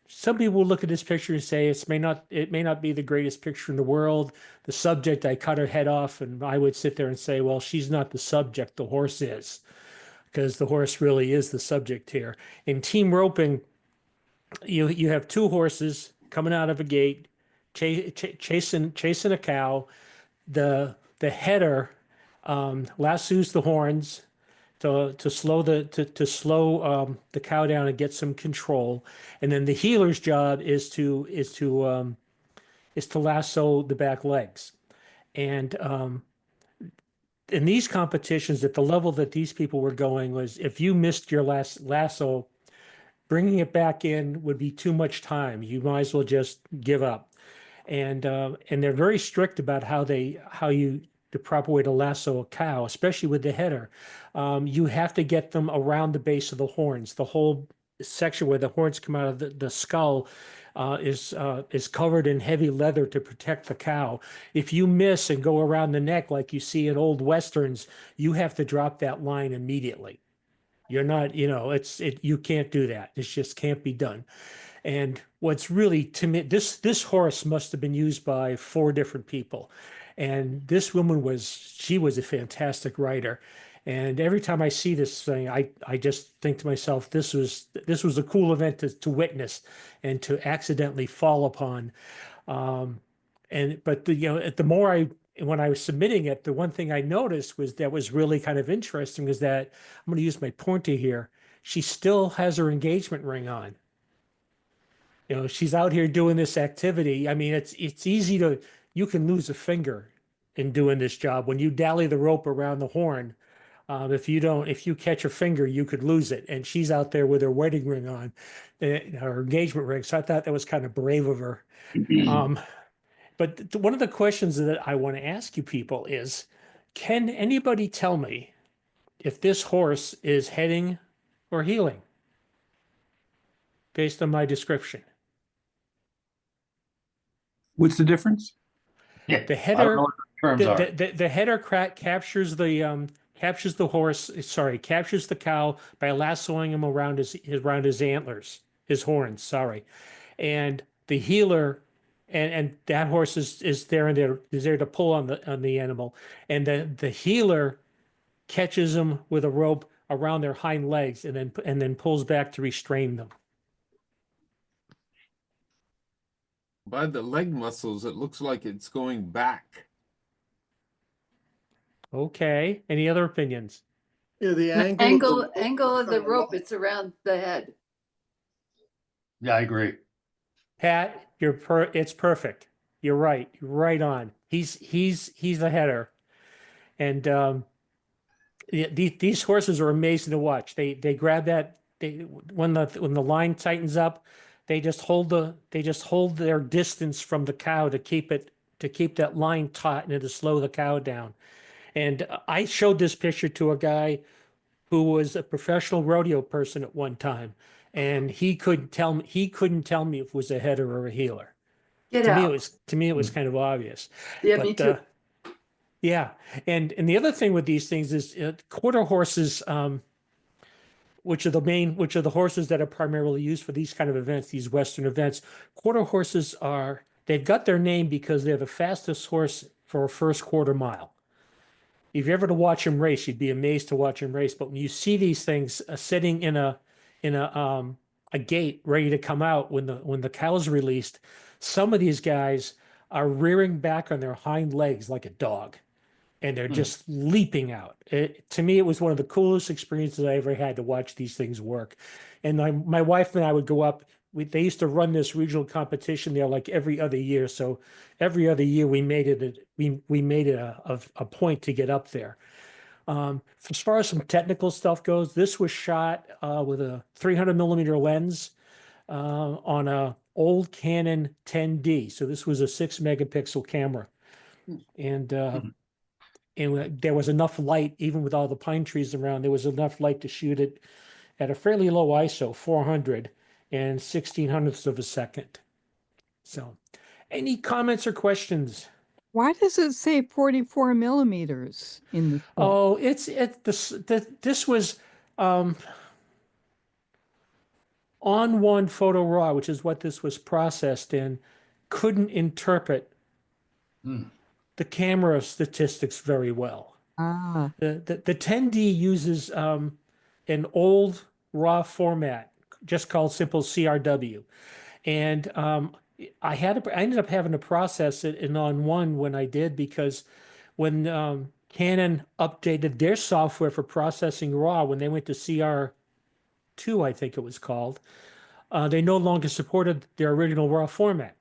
somebody will look at this picture and say it may not be the greatest picture in the world. The subject, I cut her head off, and I would sit there and say, well, she's not the subject, the horse is, because the horse really is the subject here. In team roping, you have two horses coming out of a gate, chasing a cow. The header lassos the horns to slow the cow down and get some control, and then the healer's job is to lasso the back legs. And in these competitions, at the level that these people were going, was if you missed your last lasso, bringing it back in would be too much time. You might as well just give up. And they're very strict about the proper way to lasso a cow, especially with the header. You have to get them around the base of the horns. The whole section where the horns come out of the skull is covered in heavy leather to protect the cow. If you miss and go around the neck like you see in old Westerns, you have to drop that line immediately. You're not, you can't do that. It just can't be done. And what's really, to me, this horse must have been used by 4 different people. And this woman she was a fantastic rider. And every time I see this thing, I just think to myself, this was a cool event to witness and to accidentally fall upon. But when I was submitting it, the one thing I noticed was really kind of interesting is that, I'm going to use my pointer here, she still has her engagement ring on. She's out here doing this activity. I mean, it's easy you can lose a finger in doing this job. When you dally the rope around the horn, if you catch a finger, you could lose it. And she's out there with her wedding ring on, her engagement ring. So I thought that was kind of brave of her. But one of the questions that I want to ask you people is, can anybody tell me if this horse is heading or heeling based on my description? What's the difference? Yeah, The I don't know header, what the terms are. the header captures the cow by lassoing him around his antlers, his horns, sorry. And the healer, and that horse is there to pull on the animal. And the healer catches them with a rope around their hind legs and then pulls back to restrain them. by the leg muscles, it looks like it's going back. Okay. Any other opinions? Yeah, the The angle of the rope, it's around the head. Yeah, I agree. Pat, it's perfect. You're right. You're right on. He's a header. And these horses are amazing to watch. They grab that when the line tightens up, they just hold their distance from the cow to keep that line taut and to slow the cow down. And I showed this picture to a guy who was a professional rodeo person at one time, and he couldn't tell me if it was a header or a healer. Get To me, out. it was kind of obvious. Yeah, me too. Yeah, and the other thing with these things is quarter horses, which are the horses that are primarily used for these kind of events, these Western events. Quarter horses they've got their name because they're the fastest horse for a first quarter mile. If you ever to watch them race, you'd be amazed to watch them race. But when you see these things sitting in a gate ready to come out when the cow's released, some of these guys are rearing back on their hind legs like a dog, and they're just leaping out. To me, it was one of the coolest experiences I ever had to watch these things work. And my wife and I would go up. They used to run this regional competition there like every other year. So every other year we made it a point to get up there. As far as some technical stuff goes, this was shot with a 300 millimeter lens on a old Canon 10D. So this was a 6 megapixel camera, and there was enough light, even with all the pine trees around. There was enough light to shoot it at a fairly low ISO, 400 and 1600ths of a second. So, any comments or questions? Why does it say 44 millimeters in the film? Oh, this was on one photo raw, which is what this was processed in, couldn't interpret the camera statistics very well. The 10D uses an old raw format just called simple CRW, and I ended up having to process it in on one when I did, because when Canon updated their software for processing RAW, when they went to CR2, I think it was called, they no longer supported their original RAW format.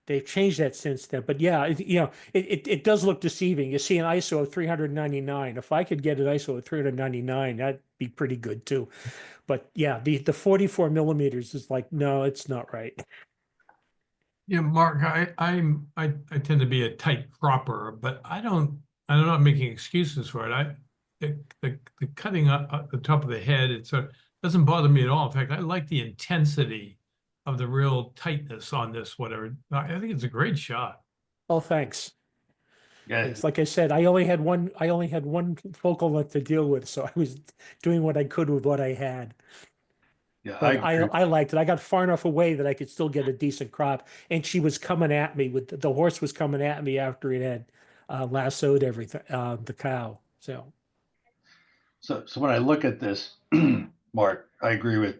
They've changed that since then. But yeah, it does look deceiving. You see an ISO of 399. If I could get an ISO of 399, that'd be pretty good too. But yeah, the 44 millimeters is like, no, it's not right. Yeah, Mark, I tend to be a tight cropper, but I'm not making excuses for it. The cutting up the top of the head, it doesn't bother me at all. In fact, I like the intensity of the real tightness on this, whatever. I think it's a great shot. Oh, thanks. Yeah, It's like I said, I only had one focal length to deal with, so I was doing what I could with what I had. yeah, But I agree. I liked it. I got far enough away that I could still get a decent crop, and she was coming at me the horse was coming at me after it had lassoed everything, the cow. So when I look at this, Mark, I agree with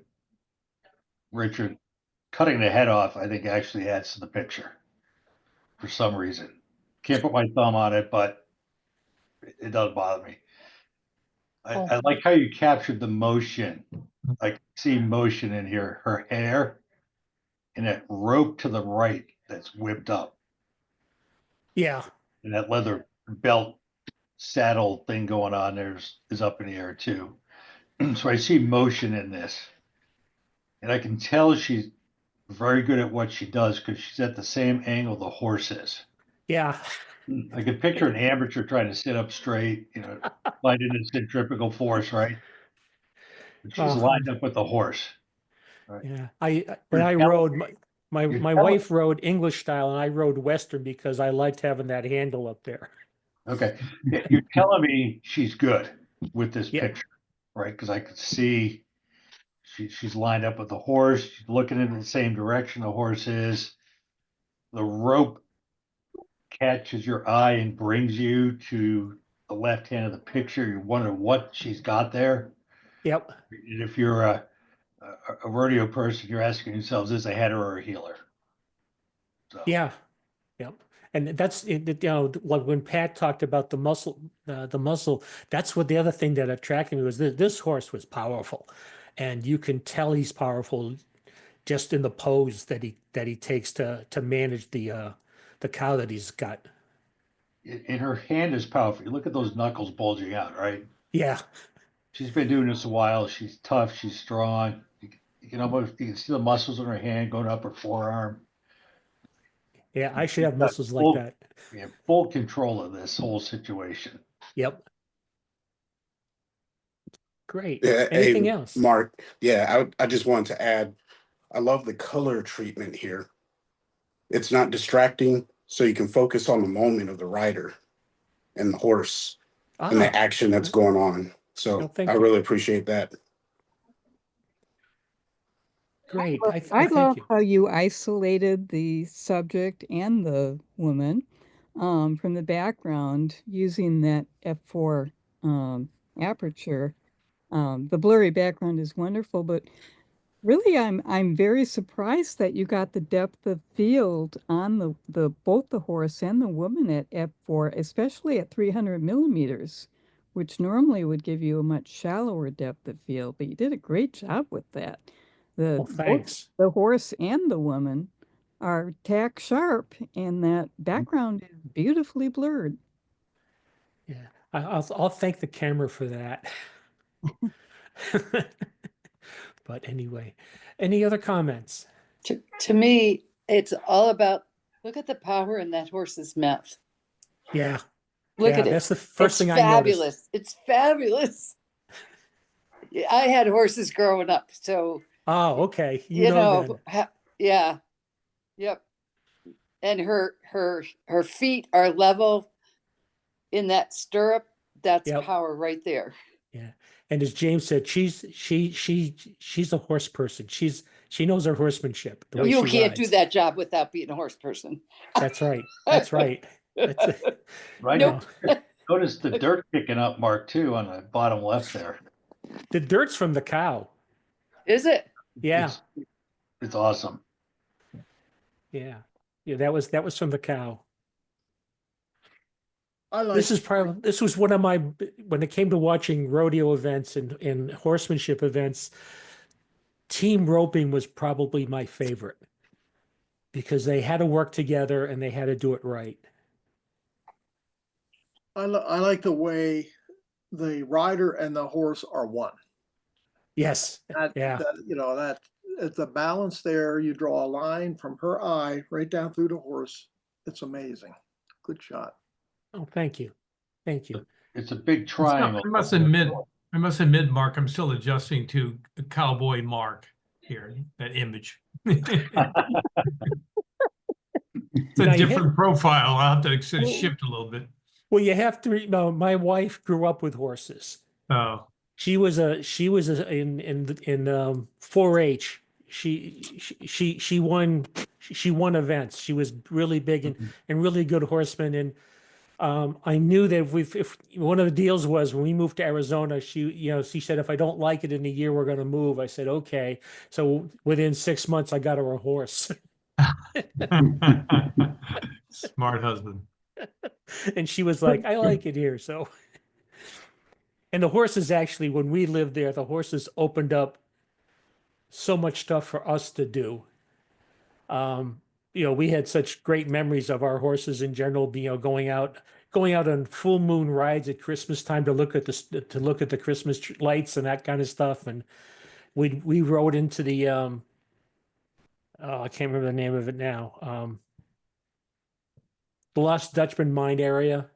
Richard. Cutting the head off, I think, actually adds to the picture for some reason. Can't put my thumb on it, but it does bother me. I like how you captured the motion. I can see motion in here. Her hair and that rope to the right that's whipped up, yeah, and that leather belt saddle thing going on there is up in the air too. So I see motion in this, and I can tell she's very good at what she does because she's at the same angle the horse is. yeah. I could picture an amateur trying to sit up straight, fight in the centrifugal force, right? But she's lined up with the horse. Right? Yeah, when I rode, my wife rode English style, and I rode Western because I liked having that handle up there. Okay, you're telling me she's good with this Yeah. picture, right? Because I could see she's lined up with the horse. She's looking in the same direction the horse is. The rope catches your eye and brings you to the left hand of the picture. You wonder what she's got there. Yep. And if you're a rodeo person, you're asking yourselves, is this a header or a healer? So Yeah. Yep. And that's when Pat talked about the muscle, that's what the other thing that attracted me was this horse was powerful, and you can tell he's powerful just in the pose that he takes to manage the cow that he's got. and her hand is powerful. You look at those knuckles bulging out, right? Yeah. She's been doing this a while. She's tough. She's strong. You can see the muscles in her hand going up her forearm. Yeah. I should have got muscles like full- that. We have full control of this whole situation. Yep. Great. Yeah, Anything hey, else? Mark. Yeah, I just wanted to add, I love the color treatment here. It's not distracting, so you can focus on the moment of the rider and the horse and the Ah, action that's going on. So No, thank I you. really appreciate that. great. Well, I I thank love you. how you isolated the subject and the woman from the background using that f4 aperture. The blurry background is wonderful, but really I'm very surprised that you got the depth of field on the both the horse and the woman at f4, especially at 300 millimeters, which normally would give you a much shallower depth of field. But you did a great job with that. Well, Both thanks. the horse and the woman are tack sharp, and that background is beautifully blurred. Yeah. I'll thank the camera for that. But anyway, any other comments? To me, it's all about, look at the power in that horse's mouth. Yeah. Look Yeah, at it. that's the first It's thing I noticed. fabulous. It's fabulous. I had horses growing up, so Oh, okay. you know, Then. yeah, yep. And her feet are level in that stirrup. That's Yep. power right there. Yeah. And as James said, she's a horse person. She knows her horsemanship. The way You she can't do rides. that job without being a horse person. That's right. That's right. That's it. Right. Nope. Notice the dirt kicking up, Mark, too, on the bottom left there. The dirt's from the cow. Is it? Yeah. It's awesome. Yeah. Yeah. That was from the cow. I like, This was one of my, when it came to watching rodeo events and horsemanship events, team roping was probably my favorite because they had to work together and they had to do it right. I like the way the rider and the horse are one. Yes. Yeah. That it's a balance there. You draw a line from her eye right down through the horse. It's amazing. Good shot. Oh, thank you. Thank you. It's a big It's triangle. I must admit, Mark, I'm still adjusting to the cowboy Mark here, that image. It's Now, a you different profile. I'll have to sort of Well- shift a little bit. Well, you have to, my wife grew up with horses. Oh, She was in 4-H. She won events. She was really big and really good horseman. And I knew that if one of the deals was when we moved to Arizona, she said, if I don't like it in a year, we're going to move. I said, okay. So within 6 months, I got her a horse. smart husband. And she was like, I like it here. So, and the horses actually, when we lived there, the horses opened up so much stuff for us to do. We had such great memories of our horses in general, going out on full moon rides at Christmas time to look at the Christmas lights and that kind of stuff. And we rode into the, I can't remember the name of it now. The Lost Dutchman mine area,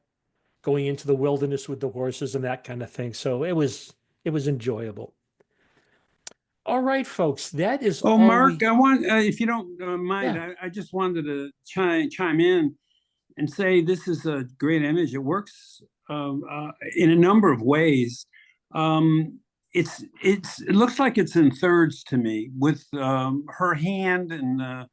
going into the wilderness with the horses and that kind of thing. So it was enjoyable. All right, folks, that is Oh, all Mark, we- I want, if you don't mind, Yeah. I just wanted to chime in and say this is a great image. It works in a number of ways. It looks like it's in thirds to me, with her hand and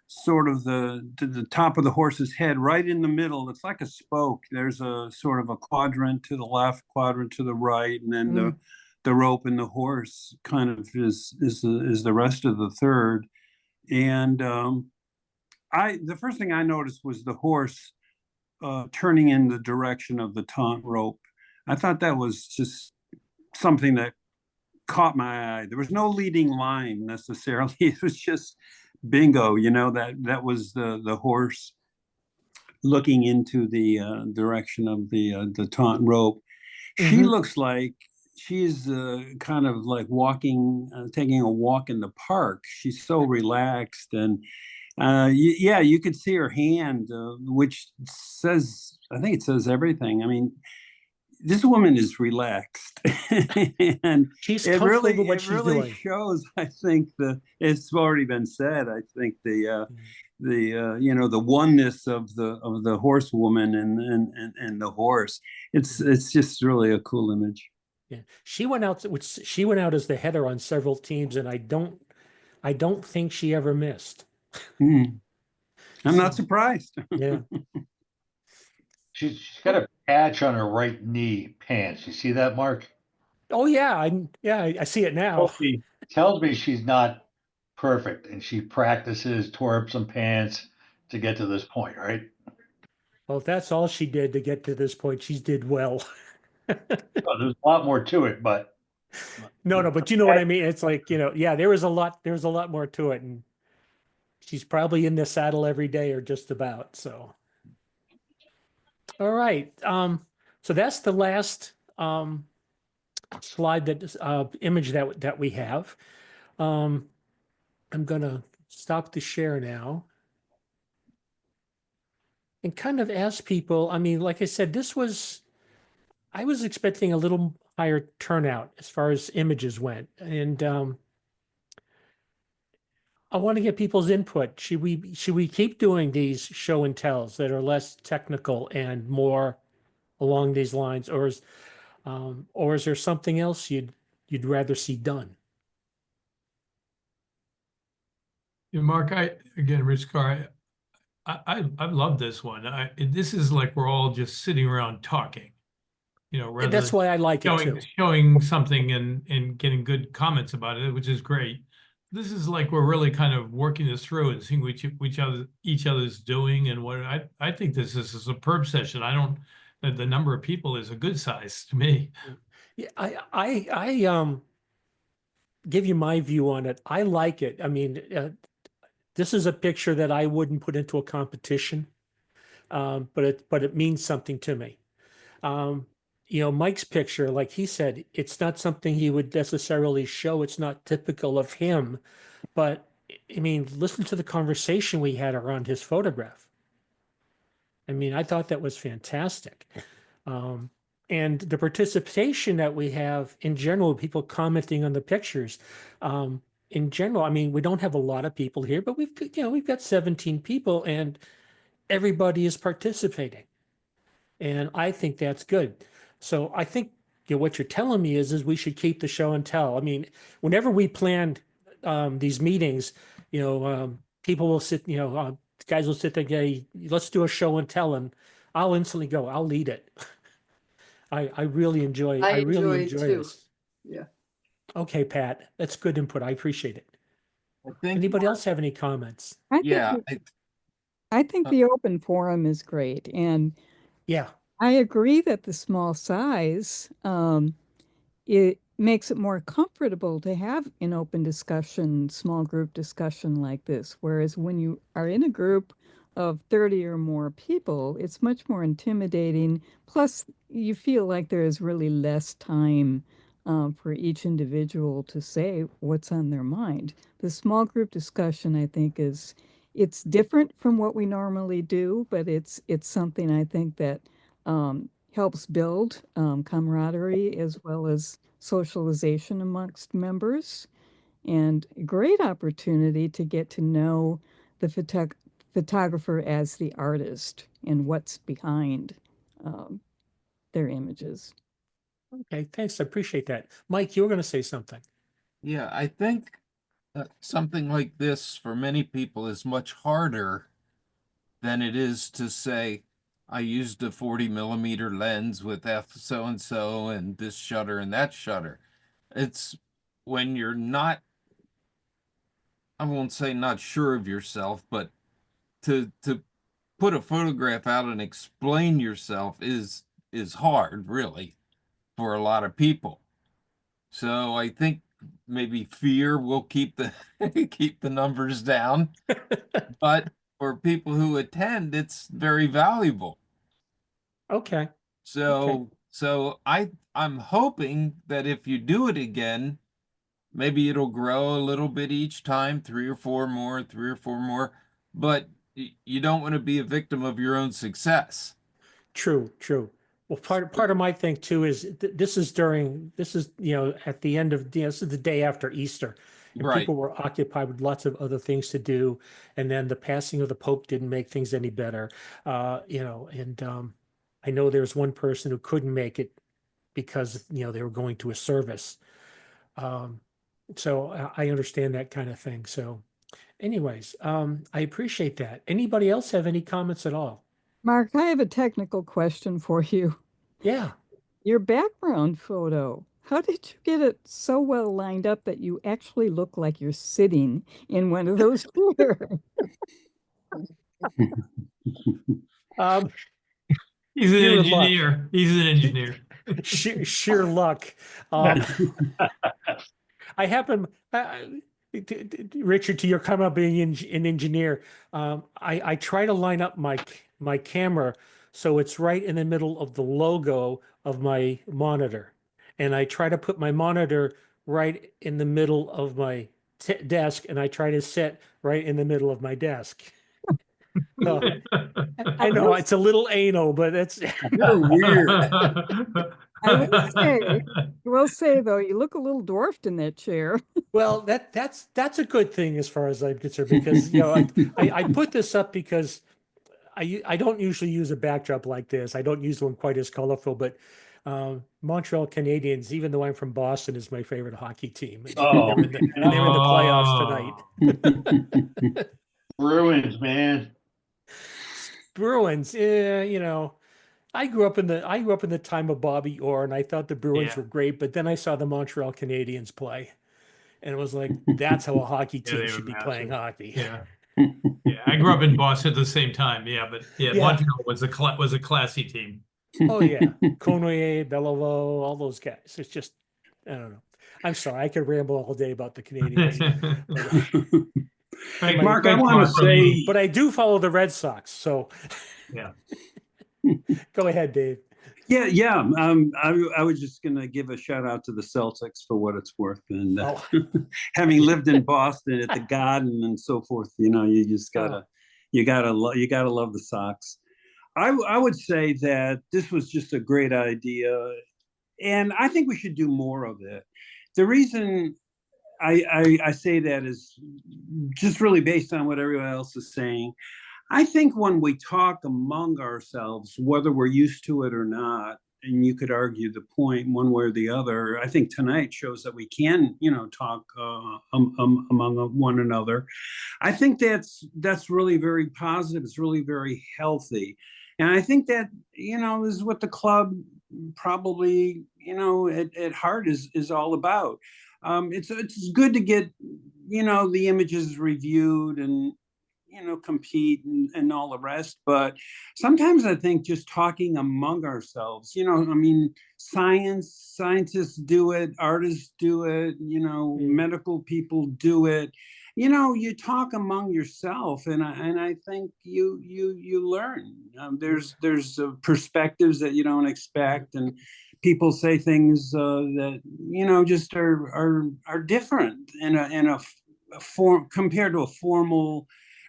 sort of the top of the horse's head right in the middle. It's like a spoke. There's a sort of a quadrant to the left, quadrant to the right, and then the rope and the horse kind of is the rest of the third. And the first thing I noticed was the horse turning in the direction of the taunt rope. I thought that was just something that caught my eye. There was no leading line necessarily. It was just bingo, that was the horse looking into the direction of the taunt rope. She Mhm. looks like she's kind of like taking a walk in the park. She's so relaxed, and yeah, you could see her hand, which says, I think it says everything. I mean, this woman is relaxed, and She's it comfortable really with what it she's really doing. shows. I think it's already been said. I think the oneness of the horsewoman and the horse. It's just really a cool image. Yeah, she went out, she went out as the header on several teams, and I don't think she ever missed. I'm not So, surprised. yeah. She's got a patch on her right knee pants. You see that, Mark? Oh yeah, I see it now. Tells me she's not perfect, and she practices, tore up some pants to get to this point, right? Well, if that's all she did to get to this point, she's did well. Well, there's a lot more to it, but No, but you know what I mean? It's like, yeah, there was a lot more to it, and she's probably in the saddle every day or just about. So, all right. So that's the last slide image that we have. I'm gonna stop the share now and kind of ask people. I mean, like I said, I was expecting a little higher turnout as far as images went, and I want to get people's input. Should we keep doing these show and tells that are less technical and more along these lines, or is there something else you'd rather see done? Yeah, Mark, Rich Carr, I love this one. This is like we're all just sitting around talking, rather That's than why I like it too. showing something and getting good comments about it, which is great. This is like we're really kind of working this through and seeing what each other's doing and what I think this is a superb session. The number of people is a good size to me. Yeah, I give you my view on it. I like it. I mean, this is a picture that I wouldn't put into a competition, but it means something to me. Mike's picture, like he said, it's not something he would necessarily show. It's not typical of him, but I mean, listen to the conversation we had around his photograph. I mean, I thought that was fantastic. And the participation that we have in general, people commenting on the pictures. In general, I mean, we don't have a lot of people here, but we've got 17 people and everybody is participating. And I think that's good. So I think what you're telling me is we should keep the show and tell. I mean, whenever we planned these meetings, people will sit, guys will sit there, hey, let's do a show and tell, and I'll instantly go, I'll lead it. I really enjoy too. this. Yeah. Okay, Pat, that's good input. I appreciate it. I think, Anybody else have any comments? yeah, I think the open forum is great, and Yeah. I agree that the small size, it makes it more comfortable to have an open discussion, small group discussion like this. Whereas when you are in a group of 30 or more people, it's much more intimidating. Plus, you feel like there is really less time for each individual to say what's on their mind. The small group discussion, I think, it's different from what we normally do, but it's something I think that helps build camaraderie as well as socialization amongst members, and a great opportunity to get to know the photographer as the artist and what's behind their images. Okay, thanks. I appreciate that. Mike, you were going to say something. yeah, I think something like this for many people is much harder than it is to say, I used a 40mm lens with F so-and-so and this shutter and that shutter. It's when you're not, I won't say not sure of yourself, but to put a photograph out and explain yourself is hard, really, for a lot of people. So I think maybe fear will keep the keep the numbers down. But for people who attend, it's very valuable. Okay. So I'm hoping that if you do it again, maybe it'll grow a little bit each time, 3 or 4 more, 3 or 4 more, but you don't want to be a victim of your own success. True, true. Well, part of my thing too is this is at the end of, this is the day after Easter. And Right. people were occupied with lots of other things to do. And then the passing of the Pope didn't make things any better. I know there's one person who couldn't make it because, they were going to a service. So I understand that kind of thing. So anyways, I appreciate that. Anybody else have any comments at all? Mark, I have a technical question for you. Yeah. Your background photo, how did you get it so well lined up that you actually look like you're sitting in one of those chairs? He's an Sheer luck. engineer. He's an engineer. Sheer luck. I happen, Richard, to your comment about being an engineer, I try to line up my camera so it's right in the middle of the logo of my monitor. And I try to put my monitor right in the middle of my desk, and I try to sit right in the middle of my desk. So, I know it's a little anal, but it's You're weird. I will say though, you look a little dwarfed in that chair. well, that's a good thing as far as I'm concerned, because I put this up because I don't usually use a backdrop like this. I don't use one quite as colorful, but Montreal Canadiens, even though I'm from Boston, is my favorite hockey team. Oh, they're in the playoffs tonight. Bruins, man. Bruins, I grew up in the time of Bobby Orr, and I thought the Bruins were great, but then I saw the Montreal Canadiens play, and it was like, that's how a hockey team they should were be playing massive. hockey. Yeah. Yeah, I grew up in Boston at the same time. Yeah, but Montreal was a classy team. Oh yeah, Cournoyer, Bellevaux, all those guys. It's just, I don't know. I'm sorry, I could ramble all day about the Canadiens. Mark, I want to say, But I do follow the Red Sox, so Yeah. go ahead, Dave. yeah. I was just gonna give a shout out to the Celtics for what it's worth, and having lived in Boston at the Garden and so forth, you just gotta love the Sox. I would say that this was just a great idea, and I think we should do more of it. The reason I say that is just really based on what everyone else is saying. I think when we talk among ourselves, whether we're used to it or not, and you could argue the point one way or the other, I think tonight shows that we can, talk among one another. I think that's really very positive. It's really very healthy. And I think that, is what the club probably, at heart is all about. It's good to get, the images reviewed and, compete and all the rest. But sometimes I think just talking among ourselves, scientists do it, artists do it, medical people do it. You talk among yourself, and I think you learn. There's perspectives that you don't expect, and people say things that just are different in a form compared to a formal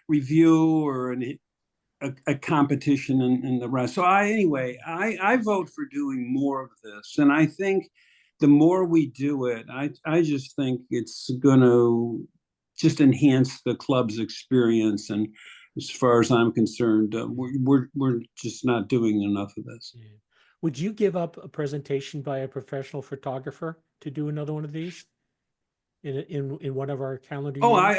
review or a competition and the rest. So I vote for doing more of this, and I think the more we do it, I just think it's going to just enhance the club's experience. And as far as I'm concerned, we're just not doing enough of this. Yeah. Would you give up a presentation by a professional photographer to do another one of these in one of our calendar Oh, years?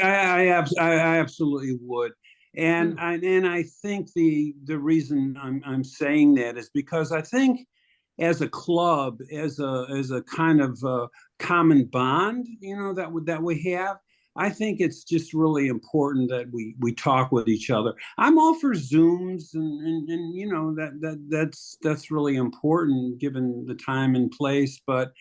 I absolutely would. And I think the reason I'm saying that is because I think as a club, as a kind of common bond, that we have, I think it's just really important that we talk with each other. I'm all for Zooms and you know, that's really important given the time and place, but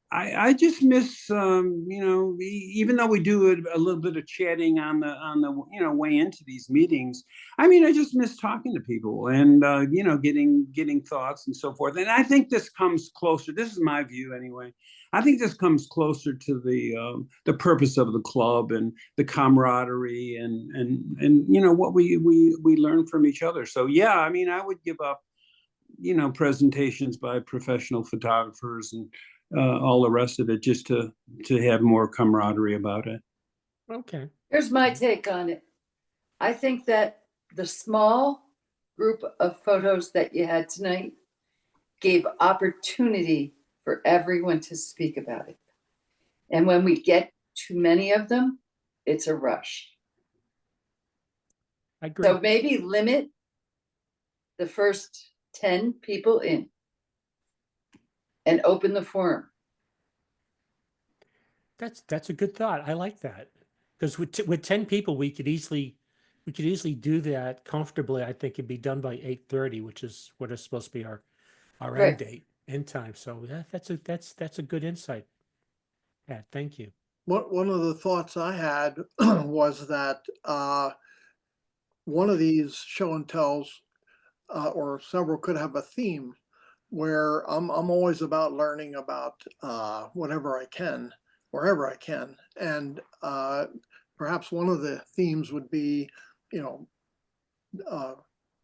I just miss, you know, even though we do a little bit of chatting on the you know, way into these meetings. I mean, I just miss talking to people and you know, getting thoughts and so forth. And I think this comes closer. This is my view anyway. I think this comes closer to the purpose of the club and the camaraderie and you know, what we learn from each other. So yeah, I mean, I would give up, you know, presentations by professional photographers and all the rest of it, just to have more camaraderie about it. Okay. Here's my take on it. I think that the small group of photos that you had tonight gave opportunity for everyone to speak about it. And when we get too many of them, it's a rush. I agree. So maybe limit the first 10 people in and open the forum. That's a good thought. I like that, because with 10 people, we could easily do that comfortably. I think it'd be done by 8:30, which is what is supposed to be our Right. end time. So that's a good insight, Pat. Thank you. One of the thoughts I had was that one of these show and tells or several could have a theme where I'm always about learning about whatever I can, wherever I can. And perhaps one of the themes would be, you know,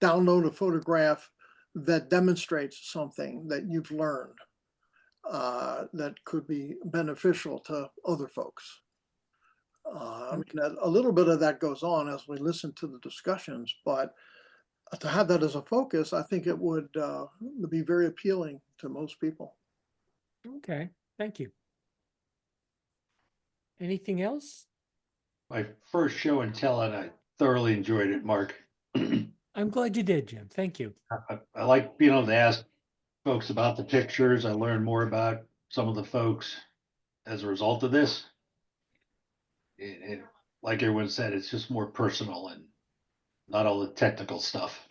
download a photograph that demonstrates something that you've learned that could be beneficial to other folks. I mean, a little bit of that goes on as we listen to the discussions, but to have that as a focus, I think it would be very appealing to most people. Okay. Thank you. Anything else? My first show and tell, and I thoroughly enjoyed it, Mark. I'm glad you did, Jim. Thank you. I like being able to ask folks about the pictures. I learned more about some of the folks as a result of this. And like everyone said, it's just more personal and not all the technical stuff.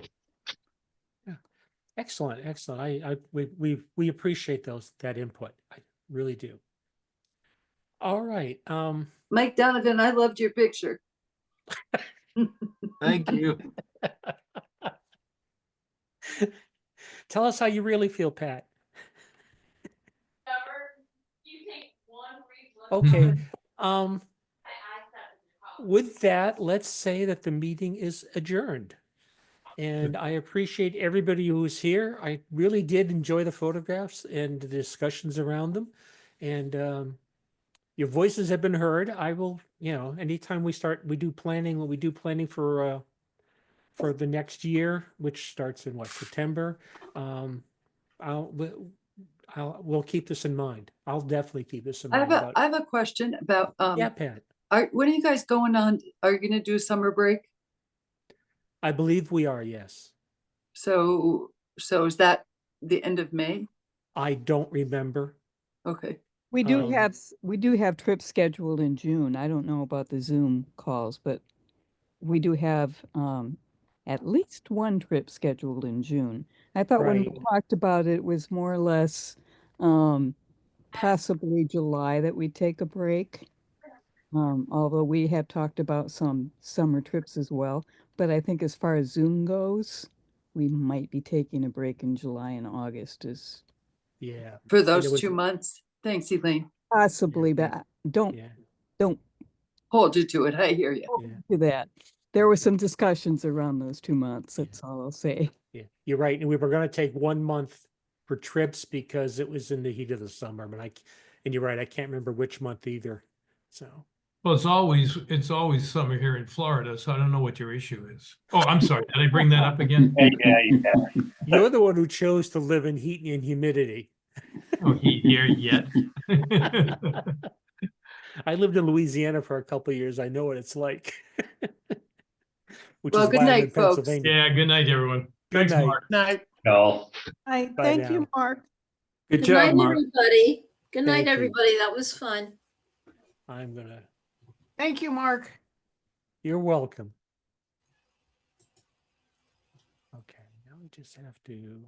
Excellent. Excellent. We appreciate that input. I really do. All right. Mike Donovan, I loved your picture. Thank you. Tell us how you really feel, Pat. Okay. With that, let's say that the meeting is adjourned. And I appreciate everybody who was here. I really did enjoy the photographs and the discussions around them. And your voices have been heard. I will, you know, anytime we do planning for the next year, which starts in what, September, we'll keep this in mind. I'll definitely keep this in mind. I have a question about Yeah, Pat. when are you guys going on? Are you going to do summer break? I believe we are, yes. So is that the end of May? I don't remember. Okay. We do have trips scheduled in June. I don't know about the Zoom calls, but we do have at least one trip scheduled in June. I thought when we Right. talked about it, it was more or less possibly July that we take a break. Although we have talked about some summer trips as well. But I think as far as Zoom goes, we might be taking a break in July and August is Yeah. For And those it was- 2 months. Thanks, Elaine. possibly, but don't Yeah. Hold you to it. I hear you. Yeah. do that. There were some discussions around those 2 months. That's all I'll say. Yeah. You're right. And we were going to take 1 month for trips because it was in the heat of the summer. But and you're right. I can't remember which month either. So. Well, it's always summer here in Florida, so I don't know what your issue is. Oh, I'm sorry. Did I bring that up again? Yeah. You're the one who chose to live in heat and humidity. Oh, here yet. I lived in Louisiana for a couple of years. I know what it's like. Which Well, is good why I'm night, in folks. Pennsylvania. Yeah, good night, everyone. Good Thanks, night. Mark. Night. No. Thank now. you, Mark. Good Good job, night, Mark. everybody. Good night, Thank you. everybody. That was fun. I'm gonna Thank you, Mark. You're welcome. Okay, now we just have to